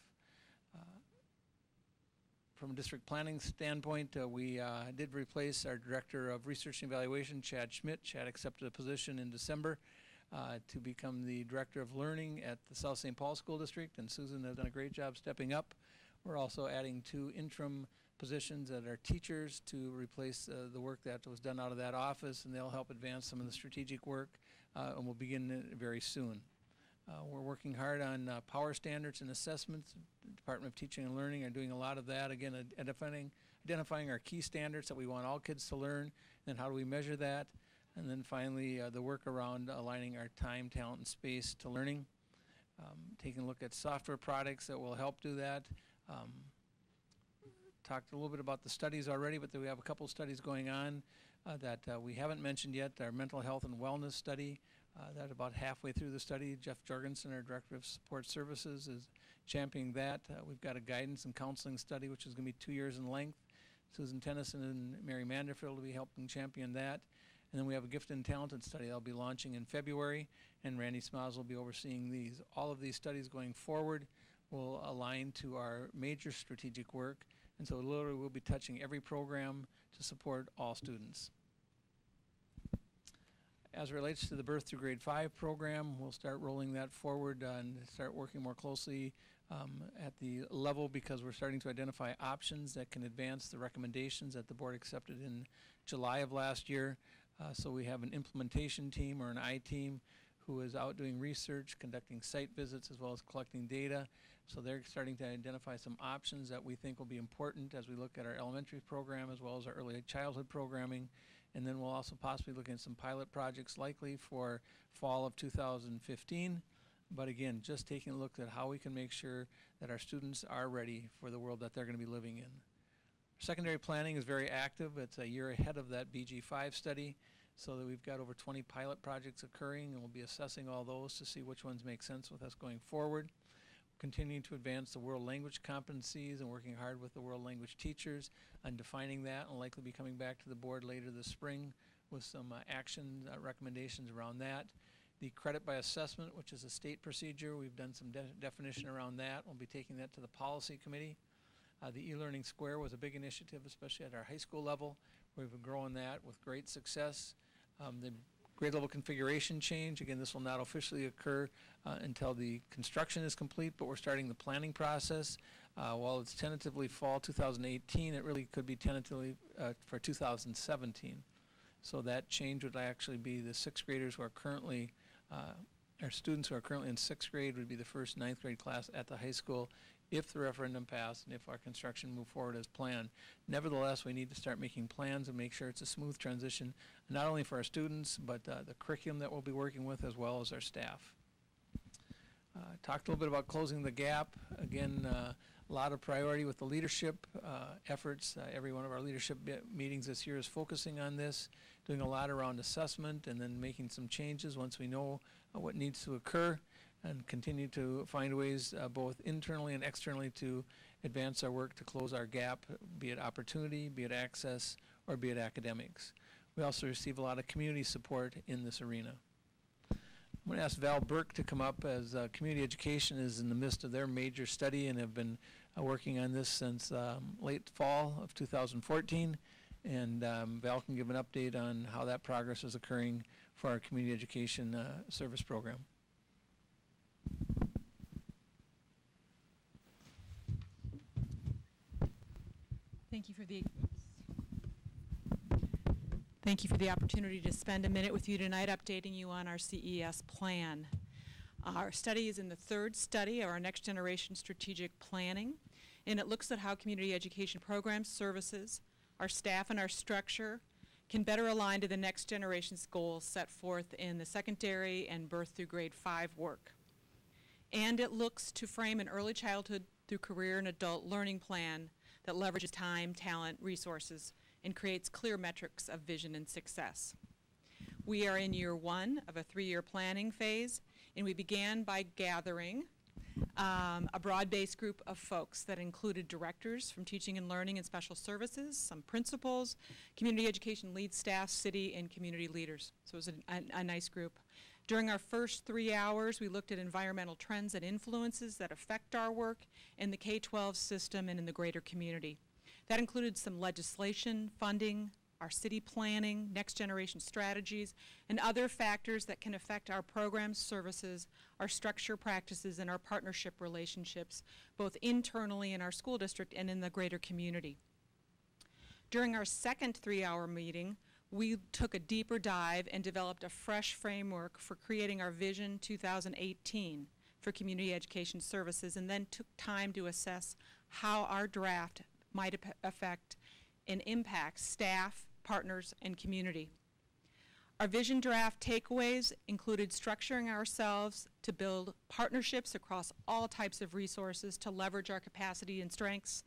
From a district planning standpoint, we did replace our Director of Research and Evaluation, Chad Schmidt. Chad accepted a position in December. to become the Director of Learning at the South St. Paul School District, and Susan has done a great job stepping up. We're also adding 2 interim positions that are teachers to replace the work that was done out of that office, and they'll help advance some of the strategic work, and we'll begin it very soon. We're working hard on power standards and assessments. The Department of Teaching and Learning are doing a lot of that. Again, identifying our key standards that we want all kids to learn, and how do we measure that. And then finally, the work around aligning our time, talent, and space to learning. Taking a look at software products that will help do that. Talked a little bit about the studies already, but we have a couple studies going on that we haven't mentioned yet. Our mental health and wellness study, that about halfway through the study. Jeff Jorgensen, our Director of Support Services, is championing that. We've got a guidance and counseling study, which is going to be 2 years in length. Susan Tennyson and Mary Manderfield will be helping champion that. And then we have a gifted and talented study that'll be launching in February, and Randy Smoz will be overseeing these. All of these studies going forward will align to our major strategic work, and so literally we'll be touching every program to support all students. As it relates to the birth through grade 5 program, we'll start rolling that forward and start working more closely at the level, because we're starting to identify options that can advance the recommendations that the board accepted in July of last year. So we have an implementation team, or an I team, who is out doing research, conducting site visits, as well as collecting data. So they're starting to identify some options that we think will be important as we look at our elementary program as well as our early childhood programming. And then we'll also possibly look at some pilot projects likely for fall of 2015. But again, just taking a look at how we can make sure that our students are ready for the world that they're going to be living in. Secondary planning is very active. It's a year ahead of that BG5 study, so that we've got over 20 pilot projects occurring, and we'll be assessing all those to see which ones make sense with us going forward. Continuing to advance the world language competencies and working hard with the world language teachers on defining that, and likely be coming back to the board later this spring with some action recommendations around that. The credit by assessment, which is a state procedure, we've done some definition around that. We'll be taking that to the policy committee. The e-learning square was a big initiative, especially at our high school level. We've been growing that with great success. The grade level configuration change, again, this will not officially occur until the construction is complete, but we're starting the planning process. While it's tentatively fall 2018, it really could be tentatively for 2017. So that change would actually be the 6th graders who are currently, our students who are currently in 6th grade would be the first 9th grade class at the high school if the referendum passed and if our construction moved forward as planned. Nevertheless, we need to start making plans and make sure it's a smooth transition, not only for our students, but the curriculum that we'll be working with, as well as our staff. Talked a little bit about closing the gap. Again, a lot of priority with the leadership efforts. Every one of our leadership meetings this year is focusing on this, doing a lot around assessment, and then making some changes once we know what needs to occur, and continue to find ways both internally and externally to advance our work to close our gap, be it opportunity, be it access, or be it academics. We also receive a lot of community support in this arena. I'm going to ask Val Burke to come up, as community education is in the midst of their major study and have been working on this since late fall of 2014. And Val can give an update on how that progress is occurring for our community education service program. Thank you for the opportunity to spend a minute with you tonight updating you on our CES plan. Our study is in the 3rd study of our Next Generation Strategic Planning, and it looks at how community education programs, services, our staff, and our structure can better align to the next generation's goals set forth in the secondary and birth through grade 5 work. And it looks to frame an early childhood through career and adult learning plan that leverages time, talent, resources, and creates clear metrics of vision and success. We are in year 1 of a 3-year planning phase, and we began by gathering a broad-based group of folks that included directors from teaching and learning and special services, some principals, community education lead staff, city, and community leaders. So it was a nice group. During our first 3 hours, we looked at environmental trends and influences that affect our work in the K-12 system and in the greater community. That included some legislation, funding, our city planning, next generation strategies, and other factors that can affect our programs, services, our structure practices, and our partnership relationships, both internally in our school district and in the greater community. During our second 3-hour meeting, we took a deeper dive and developed a fresh framework for creating our Vision 2018 for community education services, and then took time to assess how our draft might affect and impact staff, partners, and community. Our vision draft takeaways included structuring ourselves to build partnerships across all types of resources to leverage our capacity and strengths,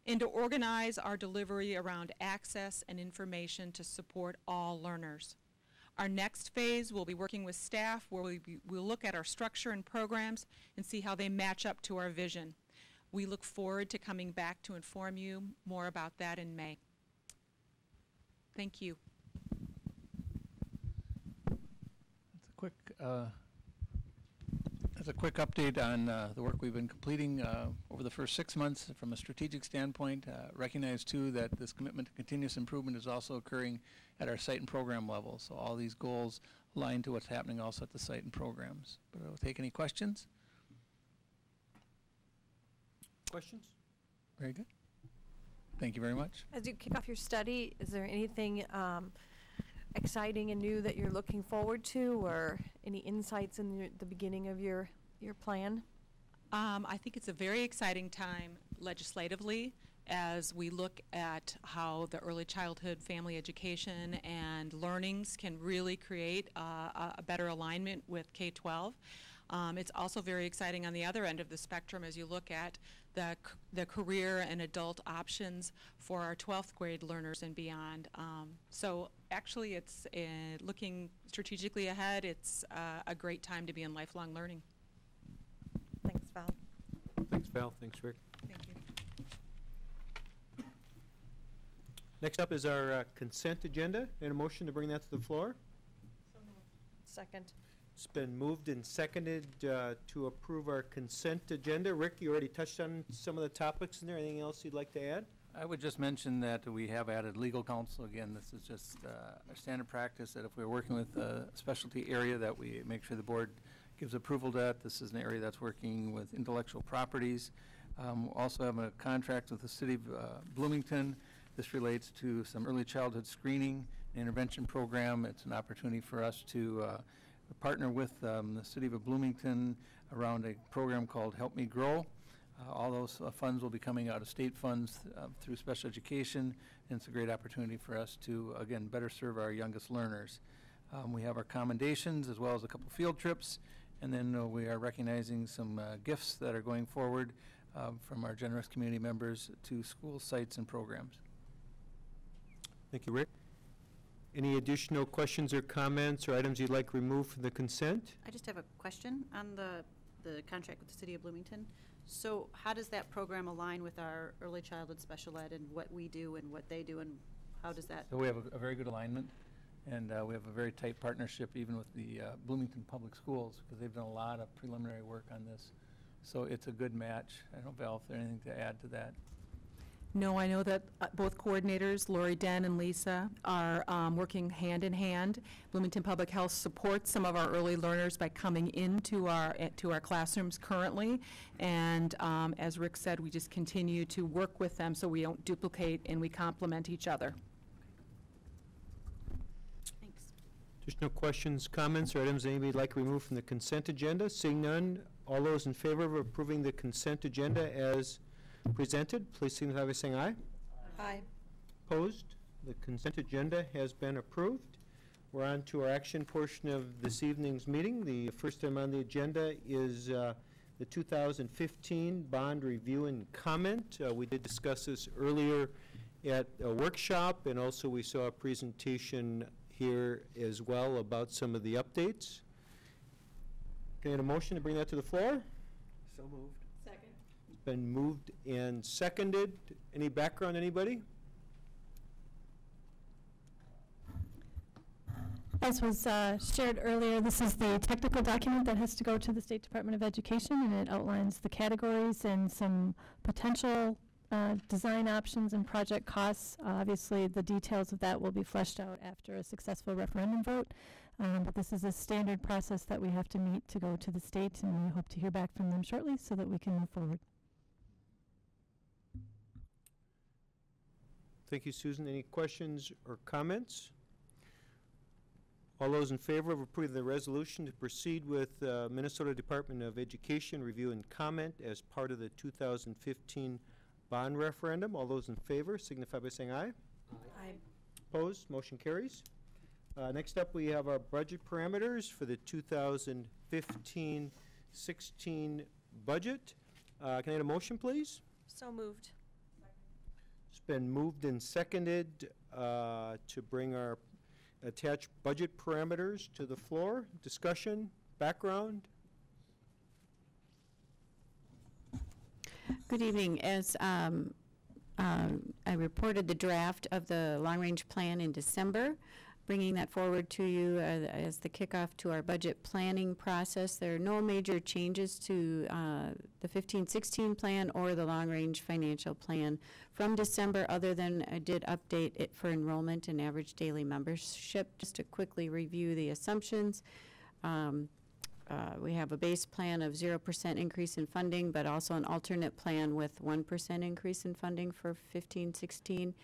and to organize our delivery around access and information to support all learners. Our next phase will be working with staff, where we'll look at our structure and programs and see how they match up to our vision. We look forward to coming back to inform you more about that in May. Thank you. That's a quick update on the work we've been completing over the first 6 months from a strategic standpoint. Recognize too that this commitment to continuous improvement is also occurring at our site and program level. So all these goals align to what's happening also at the site and programs. But I'll take any questions. Questions? Very good. Thank you very much. As you kick off your study, is there anything exciting and new that you're looking forward to, or any insights in the beginning of your plan? I think it's a very exciting time legislatively as we look at how the early childhood family education and learnings can really create a better alignment with K-12. It's also very exciting on the other end of the spectrum as you look at the career and adult options for our 12th grade learners and beyond. So actually it's looking strategically ahead. It's a great time to be in lifelong learning. Thanks, Val. Thanks, Val. Thanks, Rick. Thank you. Next up is our consent agenda, and a motion to bring that to the floor. Second. It's been moved and seconded to approve our consent agenda. Rick, you already touched on some of the topics in there. Anything else you'd like to add? I would just mention that we have added legal counsel. Again, this is just a standard practice that if we're working with a specialty area that we make sure the board gives approval to that. This is an area that's working with intellectual properties. Also have a contract with the city of Bloomington. This relates to some early childhood screening and intervention program. It's an opportunity for us to partner with the city of Bloomington around a program called Help Me Grow. All those funds will be coming out of state funds through special education, and it's a great opportunity for us to, again, better serve our youngest learners. We have our commendations as well as a couple field trips, and then we are recognizing some gifts that are going forward from our generous community members to school sites and programs. Thank you, Rick. Any additional questions or comments or items you'd like removed from the consent? I just have a question on the contract with the City of Bloomington. So how does that program align with our early childhood special ed and what we do and what they do, and how does that? So we have a very good alignment, and we have a very tight partnership even with the Bloomington Public Schools, because they've done a lot of preliminary work on this. So it's a good match. I don't know, Val, if there's anything to add to that. No, I know that both coordinators, Lori Den and Lisa, are working hand in hand. Bloomington Public Health supports some of our early learners by coming into our classrooms currently, and as Rick said, we just continue to work with them so we don't duplicate and we complement each other. Thanks. Additional questions, comments, or items anybody'd like removed from the consent agenda? Seeing none, all those in favor of approving the consent agenda as presented, please signify by saying aye. Aye. Opposed? The consent agenda has been approved. We're on to our action portion of this evening's meeting. The first item on the agenda is the 2015 bond review and comment. We did discuss this earlier at a workshop, and also we saw a presentation here as well about some of the updates. Can I get a motion to bring that to the floor? So moved. Been moved and seconded. Any background, anybody? As was shared earlier, this is the technical document that has to go to the State Department of Education, and it outlines the categories and some potential design options and project costs. Obviously, the details of that will be fleshed out after a successful referendum vote. But this is a standard process that we have to meet to go to the state, and we hope to hear back from them shortly so that we can move forward. Thank you, Susan. Any questions or comments? All those in favor of approving the resolution to proceed with Minnesota Department of Education review and comment as part of the 2015 bond referendum, all those in favor signify by saying aye. Aye. Opposed? Motion carries. Next up, we have our budget parameters for the 2015-16 budget. Can I get a motion, please? So moved. It's been moved and seconded to bring our attached budget parameters to the floor. Discussion, background. Good evening. As I reported the draft of the long-range plan in December, bringing that forward to you as the kickoff to our budget planning process. There are no major changes to the 15-16 plan or the long-range financial plan from December, other than I did update it for enrollment and average daily membership. Just to quickly review the assumptions. We have a base plan of 0% increase in funding, but also an alternate plan with 1% increase in funding for 15-16.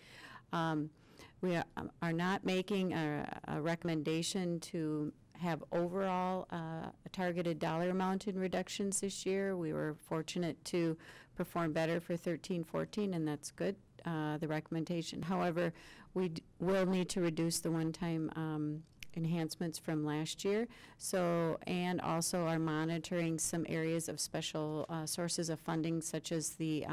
We are not making a recommendation to have overall a targeted dollar amount in reductions this year. We were fortunate to perform better for 13-14, and that's good, the recommendation. However, we will need to reduce the one-time enhancements from last year. So, and also are monitoring some areas of special sources of funding, such as the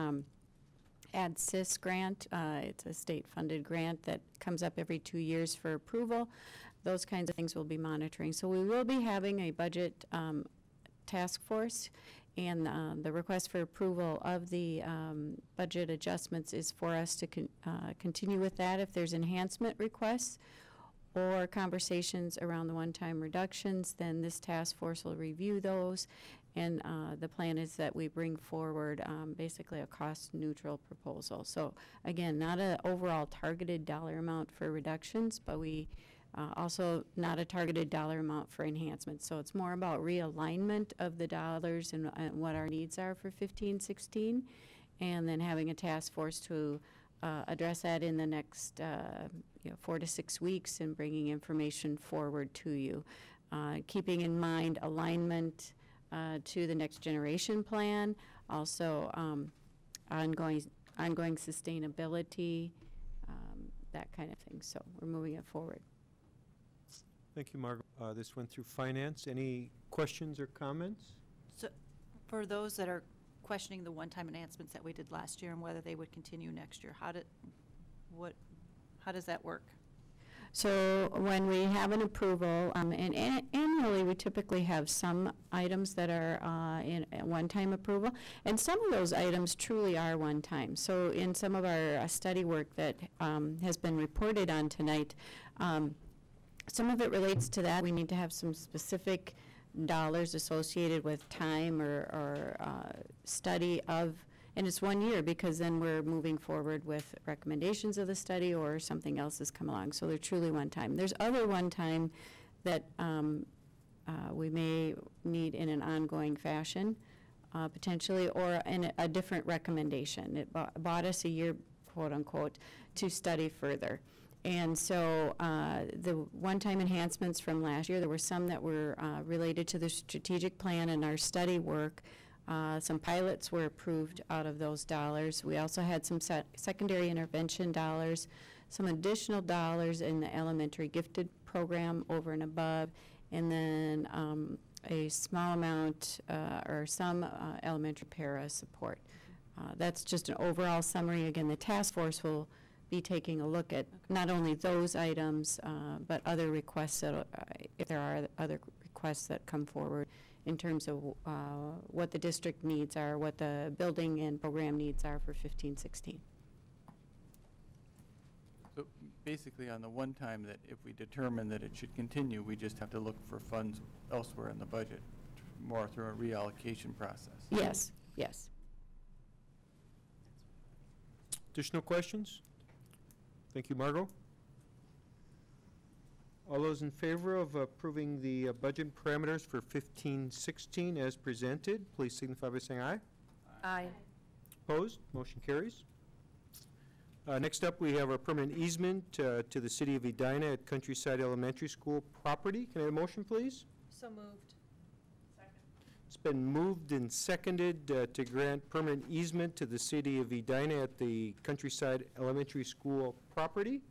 Asst grant. It's a state-funded grant that comes up every 2 years for approval. Those kinds of things we'll be monitoring. So we will be having a budget task force, and the request for approval of the budget adjustments is for us to continue with that. If there's enhancement requests or conversations around the one-time reductions, then this task force will review those. And the plan is that we bring forward basically a cost-neutral proposal. So again, not an overall targeted dollar amount for reductions, but we also not a targeted dollar amount for enhancements. So it's more about realignment of the dollars and what our needs are for 15-16, and then having a task force to address that in the next 4 to 6 weeks and bringing information forward to you. Keeping in mind alignment to the next generation plan, also ongoing sustainability, that kind of thing. So we're moving it forward. Thank you, Margaret. This went through finance. Any questions or comments? So for those that are questioning the one-time enhancements that we did last year and whether they would continue next year, how does that work? So when we have an approval, and annually we typically have some items that are in one-time approval, and some of those items truly are one-time. So in some of our study work that has been reported on tonight, some of it relates to that. We need to have some specific dollars associated with time or study of, and it's 1 year, because then we're moving forward with recommendations of the study or something else has come along. So they're truly one time. There's other one time that we may need in an ongoing fashion, potentially, or in a different recommendation. It bought us a year, quote unquote, to study further. And so the one-time enhancements from last year, there were some that were related to the strategic plan and our study work. Some pilots were approved out of those dollars. We also had some secondary intervention dollars, some additional dollars in the elementary gifted program over and above, and then a small amount or some elementary para support. That's just an overall summary. Again, the task force will be taking a look at not only those items, but other requests that, if there are other requests that come forward in terms of what the district needs are, what the building and program needs are for 15-16. So basically on the one time that if we determine that it should continue, we just have to look for funds elsewhere in the budget, more through a reallocation process. Yes, yes. Additional questions? Thank you, Margot. All those in favor of approving the budget parameters for 15-16 as presented, please signify by saying aye. Aye. Opposed? Motion carries. Next up, we have our permanent easement to the City of Edina at Countryside Elementary School property. Can I have a motion, please? So moved. It's been moved and seconded to grant permanent easement to the City of Edina at the Countryside Elementary School property.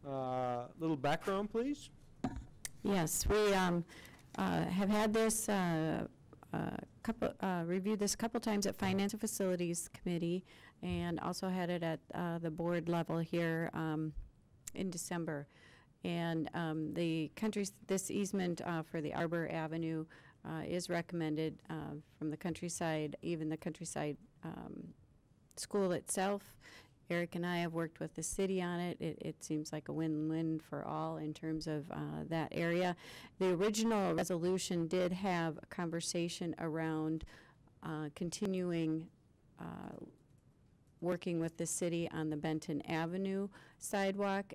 Little background, please. Yes, we have had this reviewed this a couple times at Finance and Facilities Committee, and also had it at the board level here in December. And this easement for the Arbor Avenue is recommended from the Countryside, even the Countryside school itself. Eric and I have worked with the city on it. It seems like a win-win for all in terms of that area. The original resolution did have a conversation around continuing working with the city on the Benton Avenue sidewalk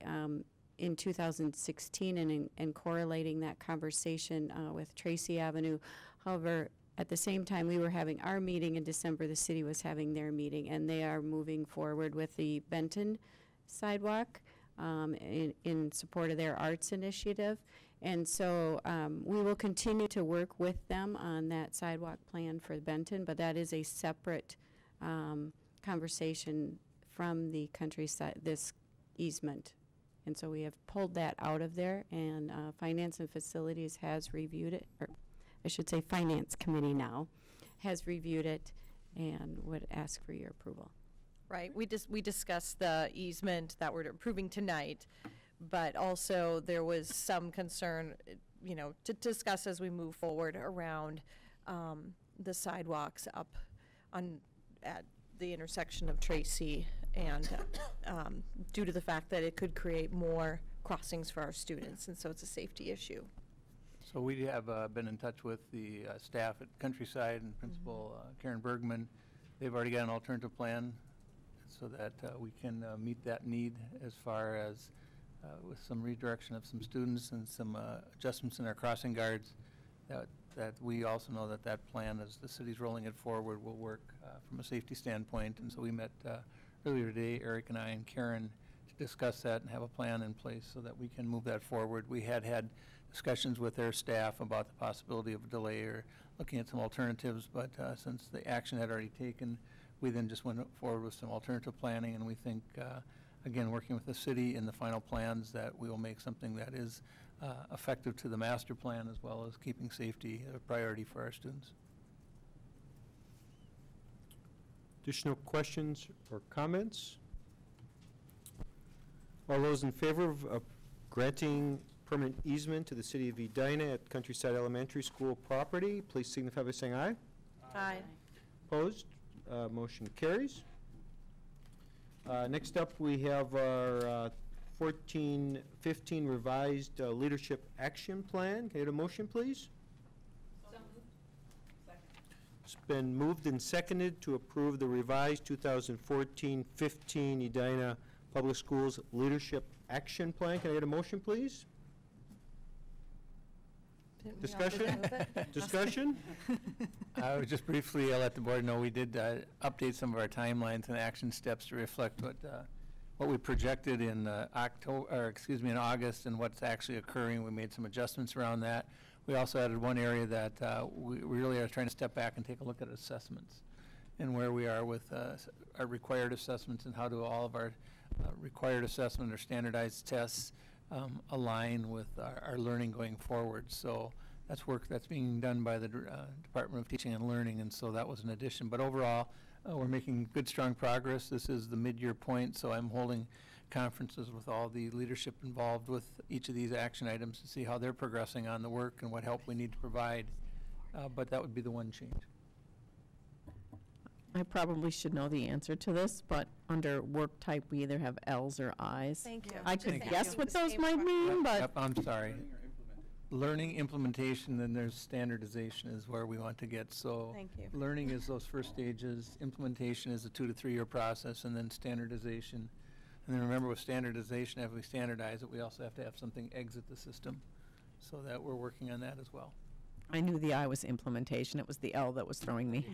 in 2016 and correlating that conversation with Tracy Avenue. However, at the same time we were having our meeting in December, the city was having their meeting, and they are moving forward with the Benton sidewalk in support of their arts initiative. And so we will continue to work with them on that sidewalk plan for Benton, but that is a separate conversation from the Countryside, this easement. And so we have pulled that out of there, and Finance and Facilities has reviewed it, or I should say Finance Committee now has reviewed it and would ask for your approval. Right, we discussed the easement that we're approving tonight, but also there was some concern, you know, to discuss as we move forward around the sidewalks up at the intersection of Tracy and due to the fact that it could create more crossings for our students, and so it's a safety issue. So we have been in touch with the staff at Countryside and Principal Karen Bergman. They've already got an alternative plan so that we can meet that need as far as with some redirection of some students and some adjustments in our crossing guards, that we also know that that plan, as the city's rolling it forward, will work from a safety standpoint. And so we met earlier today, Eric and I and Karen, to discuss that and have a plan in place so that we can move that forward. We had discussions with their staff about the possibility of a delay or looking at some alternatives, but since the action had already taken, we then just went forward with some alternative planning, and we think, again, working with the city in the final plans, that we will make something that is effective to the master plan as well as keeping safety a priority for our students. Additional questions or comments? All those in favor of granting permanent easement to the City of Edina at Countryside Elementary School property, please signify by saying aye. Aye. Opposed? Motion carries. Next up, we have our 14-15 revised leadership action plan. Can I get a motion, please? So moved. Second. It's been moved and seconded to approve the revised 2014-15 Edina Public Schools Leadership Action Plan. Can I get a motion, please? Discussion? Discussion? I would just briefly let the board know we did update some of our timelines and action steps to reflect what we projected in in August and what's actually occurring. We made some adjustments around that. We also added one area that we really are trying to step back and take a look at assessments and where we are with our required assessments and how do all of our required assessment or standardized tests align with our learning going forward. So that's work that's being done by the Department of Teaching and Learning, and so that was an addition. But overall, we're making good, strong progress. This is the mid-year point, so I'm holding conferences with all the leadership involved with each of these action items to see how they're progressing on the work and what help we need to provide. But that would be the one change. I probably should know the answer to this, but under work type, we either have L's or I's. Thank you. I could Thank guess you. what The those same might mean, but Yep, I'm sorry. learning, implementation, then there's standardization is where we want to get. So Thank you. learning is those first stages, implementation is a 2 to 3 year process, and then standardization. And then remember, with standardization, if we standardize it, we also have to have something exit the system. So that we're working on that as well. I knew the I was implementation. It was the L that was throwing me.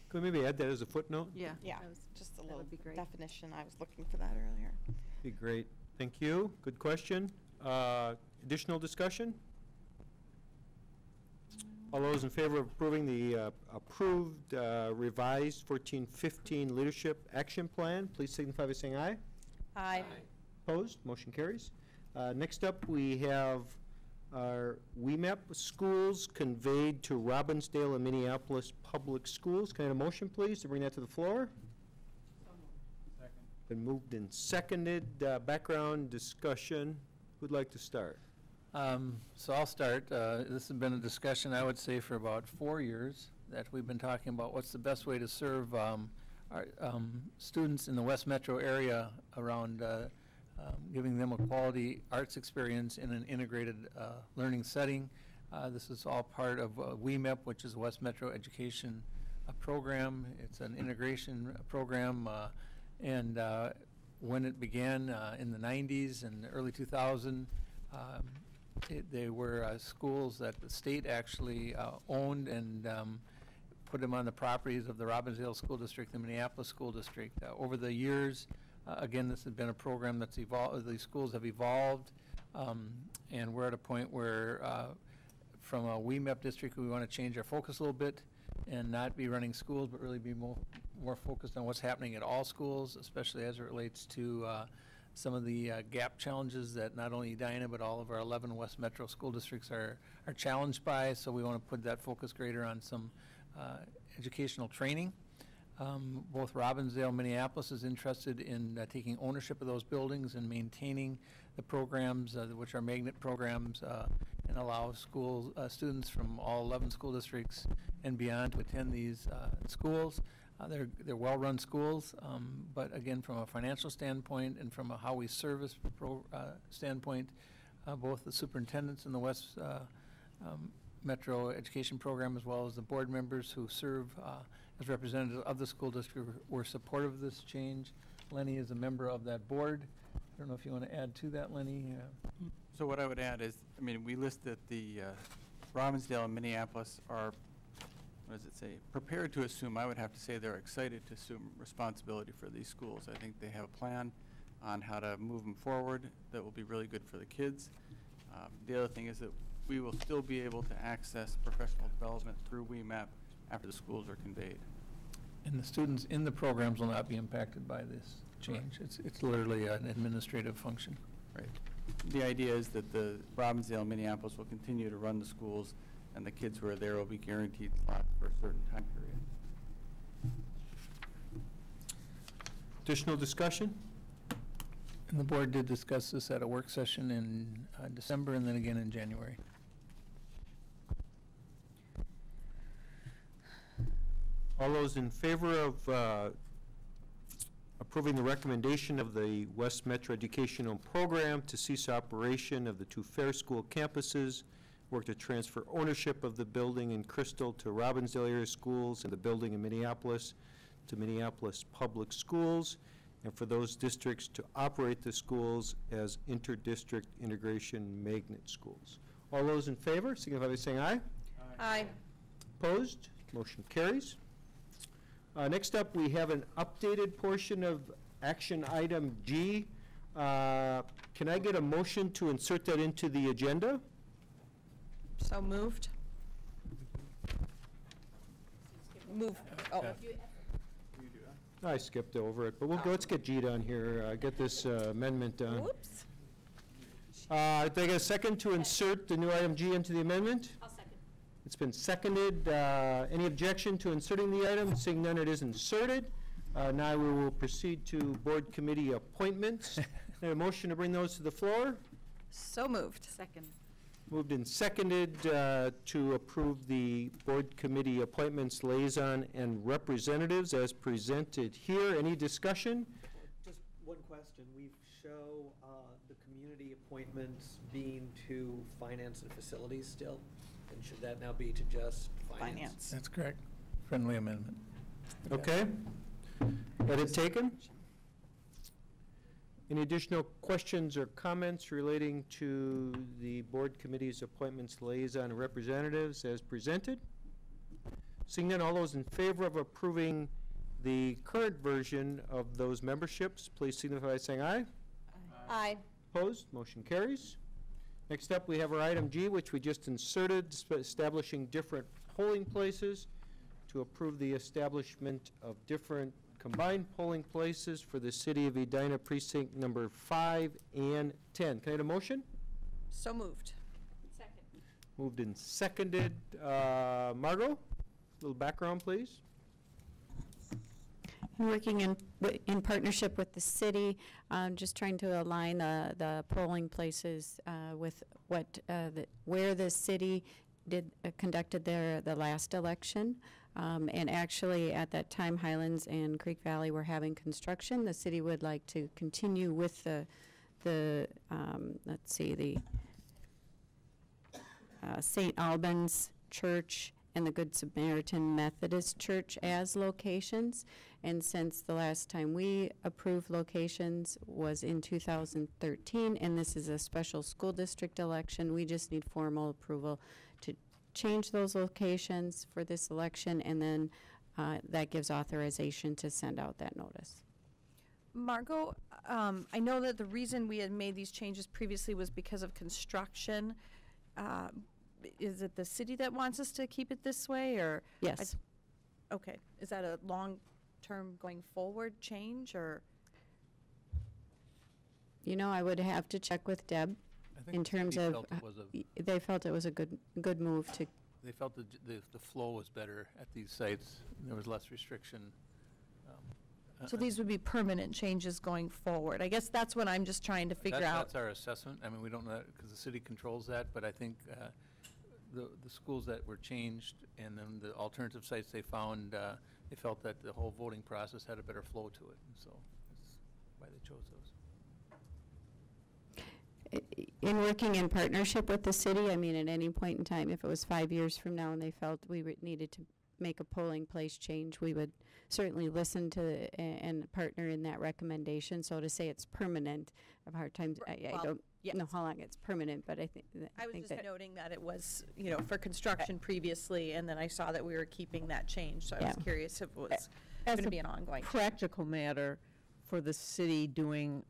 Could we maybe add that as a footnote? Yeah, Yeah. that was just a That little would be great. definition. I was looking for that earlier. Be great. Thank you. Good question. Additional discussion? All those in favor of approving the approved revised 14-15 Leadership Action Plan, please signify by saying aye. Aye. Opposed? Motion carries. Next up, we have our WEMAP schools conveyed to Robbinsdale and Minneapolis Public Schools. Can I have a motion, please, to bring that to the floor? Been moved and seconded. Background discussion. Who'd like to start? So I'll start. This has been a discussion, I would say, for about 4 years that we've been talking about what's the best way to serve our students in the West Metro area around giving them a quality arts experience in an integrated learning setting. This is all part of WEMEP, which is West Metro Education Program. It's an integration program, and when it began in the 90s and the early 2000s, they were schools that the state actually owned and put them on the properties of the Robbinsdale School District, the Minneapolis School District. Over the years, again, this has been a program that's evolved. These schools have evolved, and we're at a point where from a WEMEP district, we want to change our focus a little bit and not be running schools, but really be more focused on what's happening at all schools, especially as it relates to some of the gap challenges that not only Edina, but all of our 11 West Metro school districts are challenged by. So we want to put that focus greater on some educational training. Both Robbinsdale and Minneapolis is interested in taking ownership of those buildings and maintaining the programs, which are magnet programs, and allow students from all 11 school districts and beyond to attend these schools. They're well-run schools, but again, from a financial standpoint and from a how we service standpoint, both the superintendents in the West Metro Education Program as well as the board members who serve as representatives of the school district were supportive of this change. Leny is a member of that board. I don't know if you want to add to that, Leny. So what I would add is, I mean, we list that the Robbinsdale and Minneapolis are, what does it say, prepared to assume. I would have to say they're excited to assume responsibility for these schools. I think they have a plan on how to move them forward that will be really good for the kids. The other thing is that we will still be able to access professional development through WEMAP after the schools are conveyed. And the students in the programs will not be impacted by this change. It's literally an administrative function. Right. The idea is that the Robbinsdale and Minneapolis will continue to run the schools, and the kids who are there will be guaranteed slots for a certain time period. Additional discussion? And the board did discuss this at a work session in December and then again in January. All those in favor of approving the recommendation of the West Metro Educational Program to cease operation of the two Fair School campuses, work to transfer ownership of the building in Crystal to Robbinsdale area schools and the building in Minneapolis to Minneapolis Public Schools, and for those districts to operate the schools as inter-district integration magnet schools. All those in favor, signify by saying aye. Aye. Opposed? Motion carries. Next up, we have an updated portion of action item G. Can I get a motion to insert that into the agenda? So moved. Move. Oh. I skipped over it, but let's get G done here, get this amendment done. Whoops. Did I get a second to insert the new item G into the amendment? I'll second. It's been seconded. Any objection to inserting the item? Seeing none, it is inserted. Now we will proceed to board committee appointments. A motion to bring those to the floor? So moved. Second. Moved and seconded to approve the board committee appointments, liaison, and representatives as presented here. Any discussion? Just one question. We show the community community appointments being to finance and facilities still? And should that now be to just finance? That's correct. Friendly amendment. Okay. Edit taken. Any additional questions or comments relating to the board committee's appointments, liaison, and representatives as presented? Seeing none, all those in favor of approving the current version of those memberships, please signify by saying aye. Aye. Opposed? Motion carries. Next up, we have our item G, which we just inserted, establishing different polling places to approve the establishment of different combined polling places for the City of Edina precinct number 5 and 10. Can I get a motion? So moved. Second. Moved and seconded. Margot, a little background, please. Working in partnership with the city, just trying to align the polling places with what where the city conducted the last election. And actually, at that time, Highlands and Creek Valley were having construction. The city would like to continue with the St. Albans Church and the Good Samaritan Methodist Church as locations. And since the last time we approved locations was in 2013, and this is a special school district election, we just need formal approval to change those locations for this election, and then that gives authorization to send out that notice. Margot, I know that the reason we had made these changes previously was because of construction. Is it the city that wants us to keep it this way, or? Yes. Okay. Is that a long-term going forward change, or? You know, I would have to check with Deb in terms of, they felt it was a good move to. They felt the flow was better at these sites. There was less restriction. So these would be permanent changes going forward. I guess that's what I'm just trying to figure out. That's our assessment. I mean, we don't know because the city controls that, but I think the schools that were changed and then the alternative sites they found, they felt that the whole voting process had a better flow to it, and so that's why they chose those. In working in partnership with the city, I mean, at any point in time, if it was 5 years from now and they felt we needed to make a polling place change, we would certainly listen to and partner in that recommendation. So to say it's permanent, I have a hard time. I don't know how long it's permanent, but I think I was just noting that it was, you know, for construction previously, and then I saw that we were keeping that change. So I was curious if it was going to be an ongoing practical matter for the city doing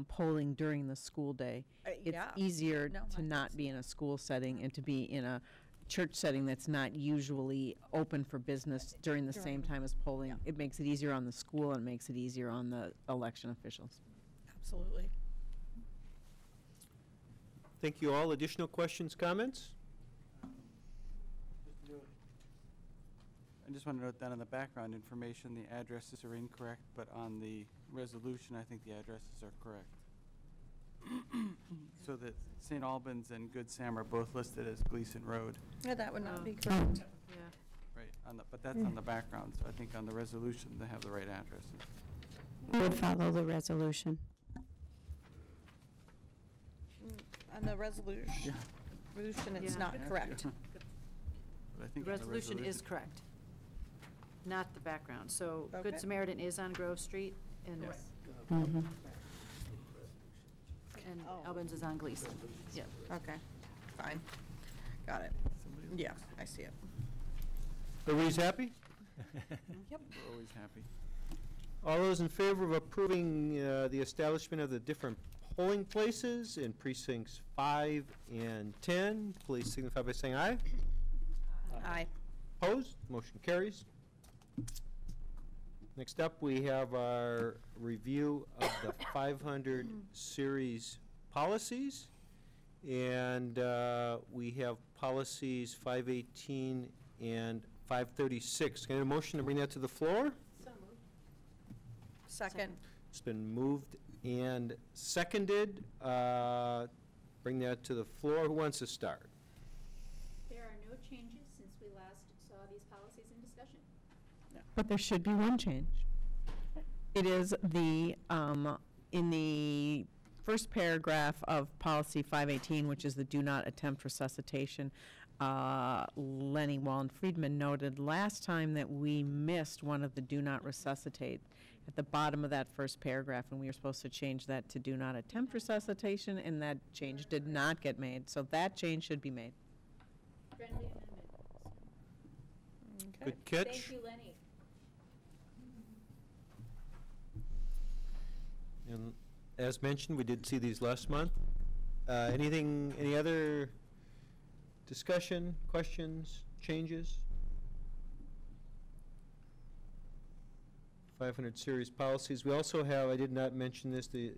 polling during the school day. It's easier to not be in a school setting and to be in a church setting that's not usually open for business during the same time as polling. Yeah. It makes it easier on the school and it makes it easier on the election officials. Absolutely. Thank you all. Additional questions, comments? I just want to note that on the background information, the addresses are incorrect, but on the resolution, I think the addresses are correct. So that St. Albans and Good Sam are both listed as Gleason Road. Yeah, that would not be correct. Right, but that's on the background, so I think on the resolution, they have the right addresses. We would follow the resolution. On the resolution, it's not correct. But I think The resolution is correct, not the background. So Good Samaritan is on Grove Street, and and Albans is on Gleason. Yep. Okay, fine. Got it. Yeah, I see it. Everybody's happy? Yep. We're always happy. All those in favor of approving the establishment of the different polling places in precincts 5 and 10, please signify by saying aye. Aye. Opposed? Motion carries. Next up, we have our review of the 500 series policies. And we have policies 518 and 536. Can I get a motion to bring that to the floor? So moved. Second. It's been moved and seconded. Bring that to the floor. Who wants to start? There are no changes since we last saw these policies in discussion. But there should be one change. It is the, in the first paragraph of policy 518, which is the do not attempt resuscitation, Leny Wallen-Friedman noted last time that we missed one of the do not resuscitate at the bottom of that first paragraph, and we were supposed to change that to do not attempt resuscitation, and that change did not get made. So that change should be made. Friendly amendment. Okay. Good catch. Thank you, Leny. And as mentioned, we did see these last month. Any other discussion, questions, changes? 500 series policies. We also have, I did not mention this, the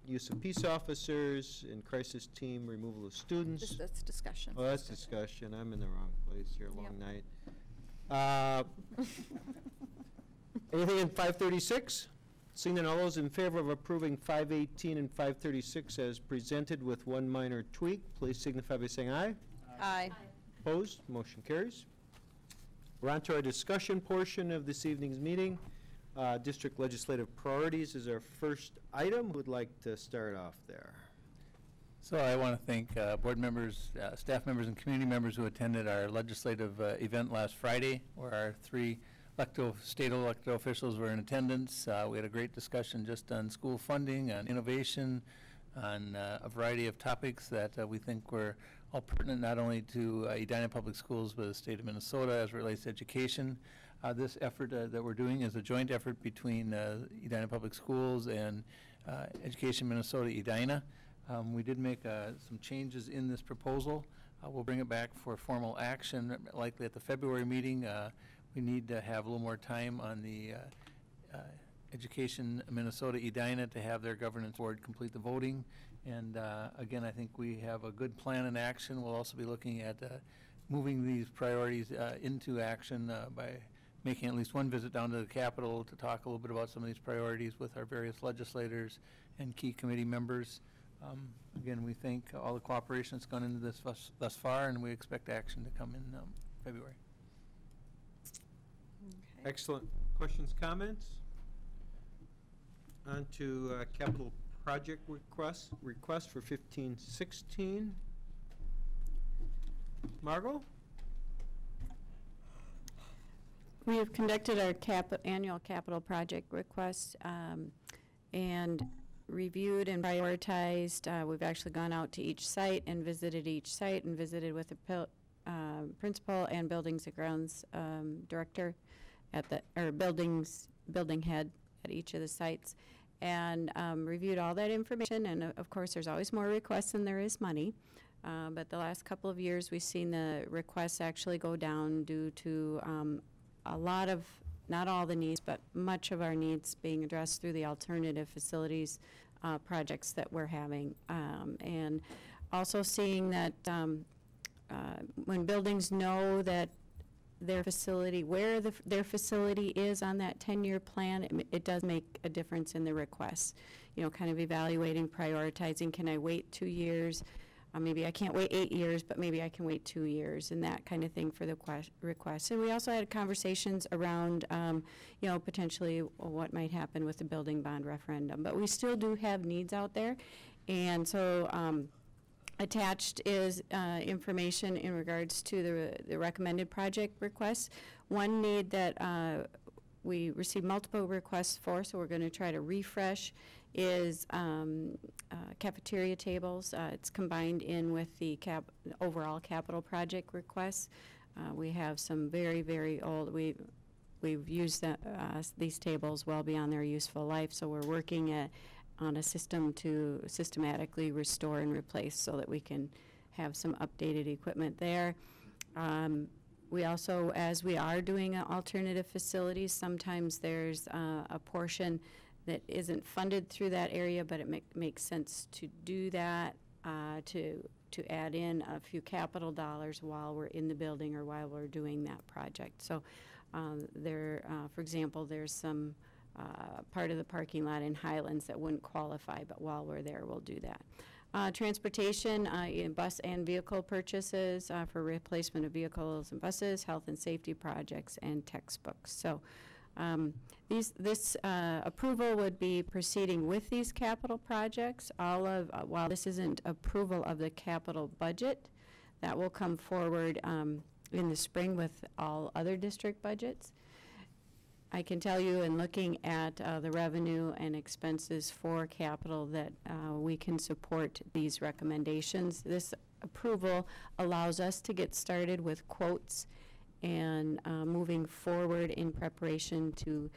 use of peace officers in crisis team, removal of students. That's discussion. Oh, that's discussion. I'm in the wrong place here, long night. Anything in 536? Seeing none, all those in favor of approving 518 and 536 as presented with one minor tweak, please signify by saying aye. Aye. Opposed? Motion carries. We're on to our discussion portion of this evening's meeting. District legislative priorities is our first item. Who would like to start off there? So I want to thank board members, staff members, and community members who attended our legislative event last Friday, where our three state elected officials were in attendance. We had a great discussion just on school funding, on innovation, on a variety of topics that we think were all pertinent not only to Edina Public Schools, but the state of Minnesota as it relates to education. This effort that we're doing is a joint effort between Edina Public Schools and Education Minnesota Edina. We did make some changes in this proposal. We'll bring it back for formal action, likely at the February meeting. We need to have a little more time on the Education Minnesota Edina to have their governance board complete the voting. And again, I think we have a good plan in action. We'll also be looking at moving these priorities into action by making at least one visit down to the Capitol to talk a little bit about some of these priorities with our various legislators and key committee members. Again, we thank all the cooperation that's gone into this thus far, and we expect action to come in February. Okay. Excellent. Questions, comments? On to capital project request for 15-16. Margot? We have conducted our annual capital project request and reviewed and prioritized. We've actually gone out to each site and visited each site and visited with the principal and buildings and grounds director at building head at each of the sites, and reviewed all that information. And of course, there's always more requests than there is money. But the last couple of years, we've seen the requests actually go down due to a lot of, not all the needs, but much of our needs being addressed through the alternative facilities projects that we're having. And also seeing that when buildings know that their facility, where their facility is on that 10-year plan, it does make a difference in the requests. You know, kind of evaluating, prioritizing, can I wait 2 years? Maybe I can't wait 8 years, but maybe I can wait 2 years, and that kind of thing for the requests. And we also had conversations around, you know, potentially what might happen with the building bond referendum. But we still do have needs out there, and so attached is information in regards to the recommended project requests. One need that we received multiple requests for, so we're going to try to refresh, is cafeteria tables. It's combined in with the overall capital project requests. We have some very, very old, we've used these tables well beyond their useful life, so we're working on a system to systematically restore and replace so that we can have some updated equipment there. We also, as we are doing alternative facilities, sometimes there's a portion that isn't funded through that area, but it makes sense to do that, to add in a few capital dollars while we're in the building or while we're doing that project. So for example, there's some part of the parking lot in Highlands that wouldn't qualify, but while we're there, we'll do that. Transportation, bus and vehicle purchases for replacement of vehicles and buses, health and safety projects, and textbooks. So This approval would be proceeding with these capital projects. While this isn't approval of the capital budget, that will come forward in the spring with all other district budgets. I can tell you in looking at the revenue and expenses for capital that we can support these recommendations. This approval allows us to get started with quotes and moving forward in preparation to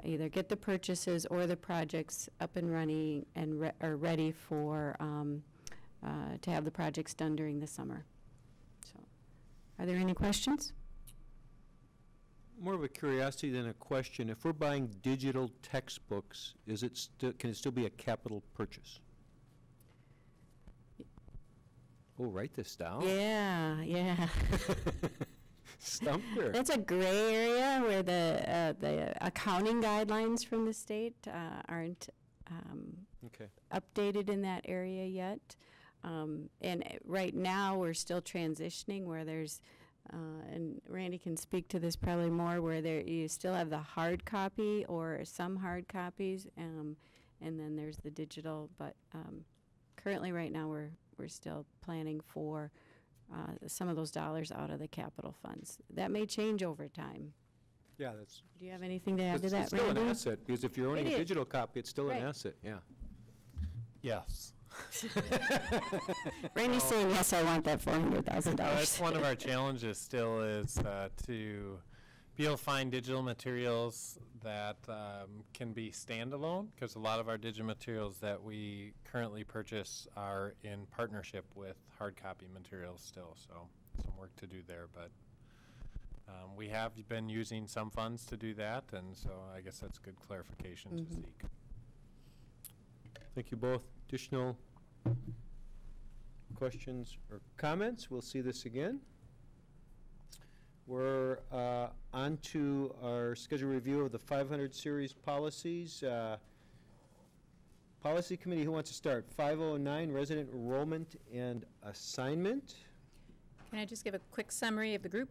either get the purchases or the projects up and running and are ready for to have the projects done during the summer. So, are there any questions? More of a curiosity than a question. If we're buying digital textbooks, can it still be a capital purchase? Oh, write this down. Yeah. Stumped her. That's a gray area where the accounting guidelines from the state aren't updated in that area yet. And right now, we're still transitioning where there's, and Randy can speak to this probably more, where you still have the hard copy or some hard copies, and then there's the digital. But currently, right now, we're still planning for some of those dollars out of the capital funds. That may change over time. Yeah, that's. Do you have anything to add to that, It's still Randy? an asset, because if you're owning It a is. digital copy, it's still Right. an asset, yeah. Yes. Randy's saying, yes, I want that $400,000. That's one of our challenges still is to be able to find digital materials that can be standalone, because a lot of our digital materials that we currently purchase are in partnership with hard copy materials still, so some work to do there, but we have been using some funds to do that, and so I guess that's good clarification to seek. Thank you both. Additional questions or comments? We'll see this again. We're on to our scheduled review of the 500 series policies. Policy committee, who wants to start? 509, resident enrollment and assignment. Can I just give a quick summary of the group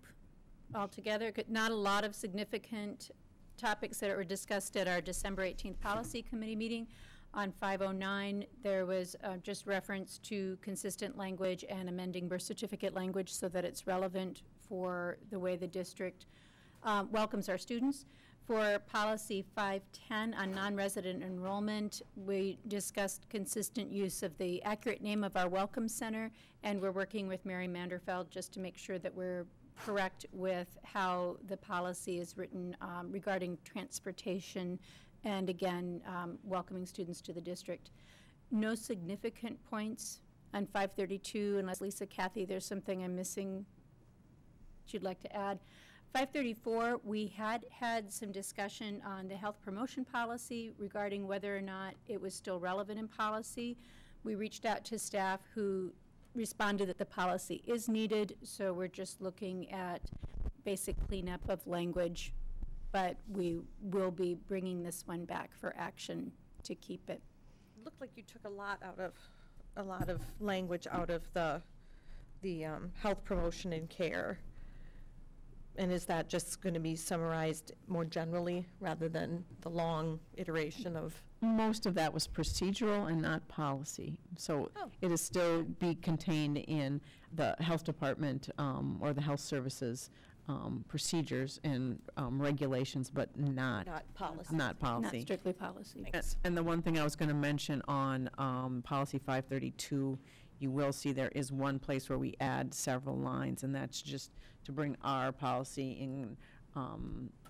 altogether? Not a lot of significant topics that were discussed at our December 18th policy committee meeting. On 509, there was just reference to consistent language and amending birth certificate language so that it's relevant for the way the district welcomes our students. For policy 510 on non-resident enrollment, we discussed consistent use of the accurate name of our welcome center, and we're working with Mary Manderfeld just to make sure that we're correct with how the policy is written regarding transportation and again, welcoming students to the district. No significant points on 532, unless Lisa, Cathy, there's something I'm missing you'd like to add. 534, we had some discussion on the health promotion policy regarding whether or not it was still relevant in policy. We reached out to staff who responded that the policy is needed, so we're just looking at basic cleanup of language, but we will be bringing this one back for action to keep it. It looked like you took a lot of language out of the health promotion and care. And is that just going to be summarized more generally rather than the long iteration of? Most of that was procedural and not policy. So it is still be contained in the health department or the health services procedures and regulations, but not policy. Not policy. Not strictly policy. And the one thing I was going to mention on policy 532, you will see there is one place where we add several lines, and that's just to bring our policy in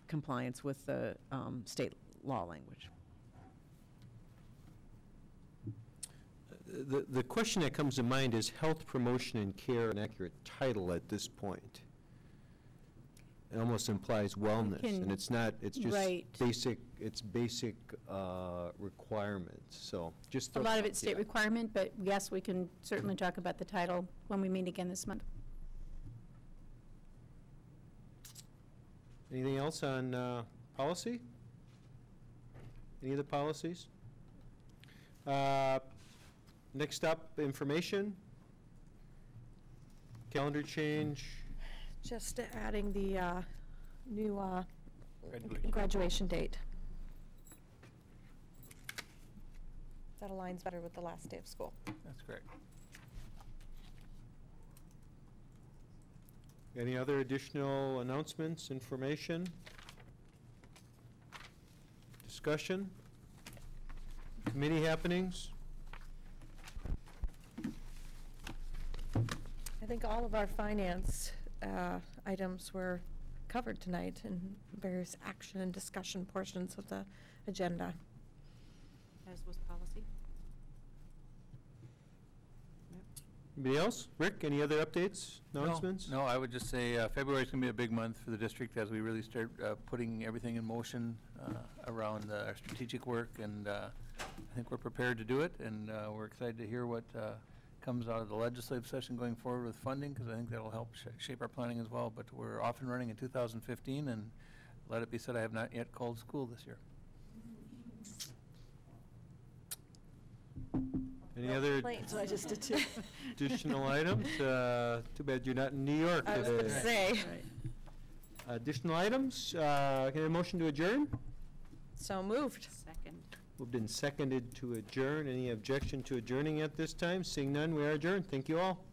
compliance with the state law language. The question that comes to mind is health promotion and care, an accurate title at this point. It almost implies wellness, and it's not, it's just basic, it's basic requirements, so just. A lot of it's state requirement, but yes, we can certainly talk about the title when we meet again this month. Anything else on policy? Any of the policies? Next up, information. Calendar change. Just adding the new graduation date. That aligns better with the last day of school. That's correct. Any other additional announcements, information? Discussion? Committee happenings? I think all of our finance items were covered tonight in various action and discussion portions of the agenda. As was policy. Anybody else? Rick, any other updates, announcements? No, I would just say February is going to be a big month for the district as we really start putting everything in motion around our strategic work, and I think we're prepared to do it, and we're excited to hear what comes out of the legislative session going forward with funding, because I think that'll help shape our planning as well. But we're off and running in 2015, and let it be said, I have not yet called school this year. Any other Complaints, I just did too. additional items? Too bad you're not in New York I was today. going to say. Additional items? Can I have a motion to adjourn? So moved. Second. Moved and seconded to adjourn. Any objection to adjourning at this time? Seeing none, we are adjourned. Thank you all.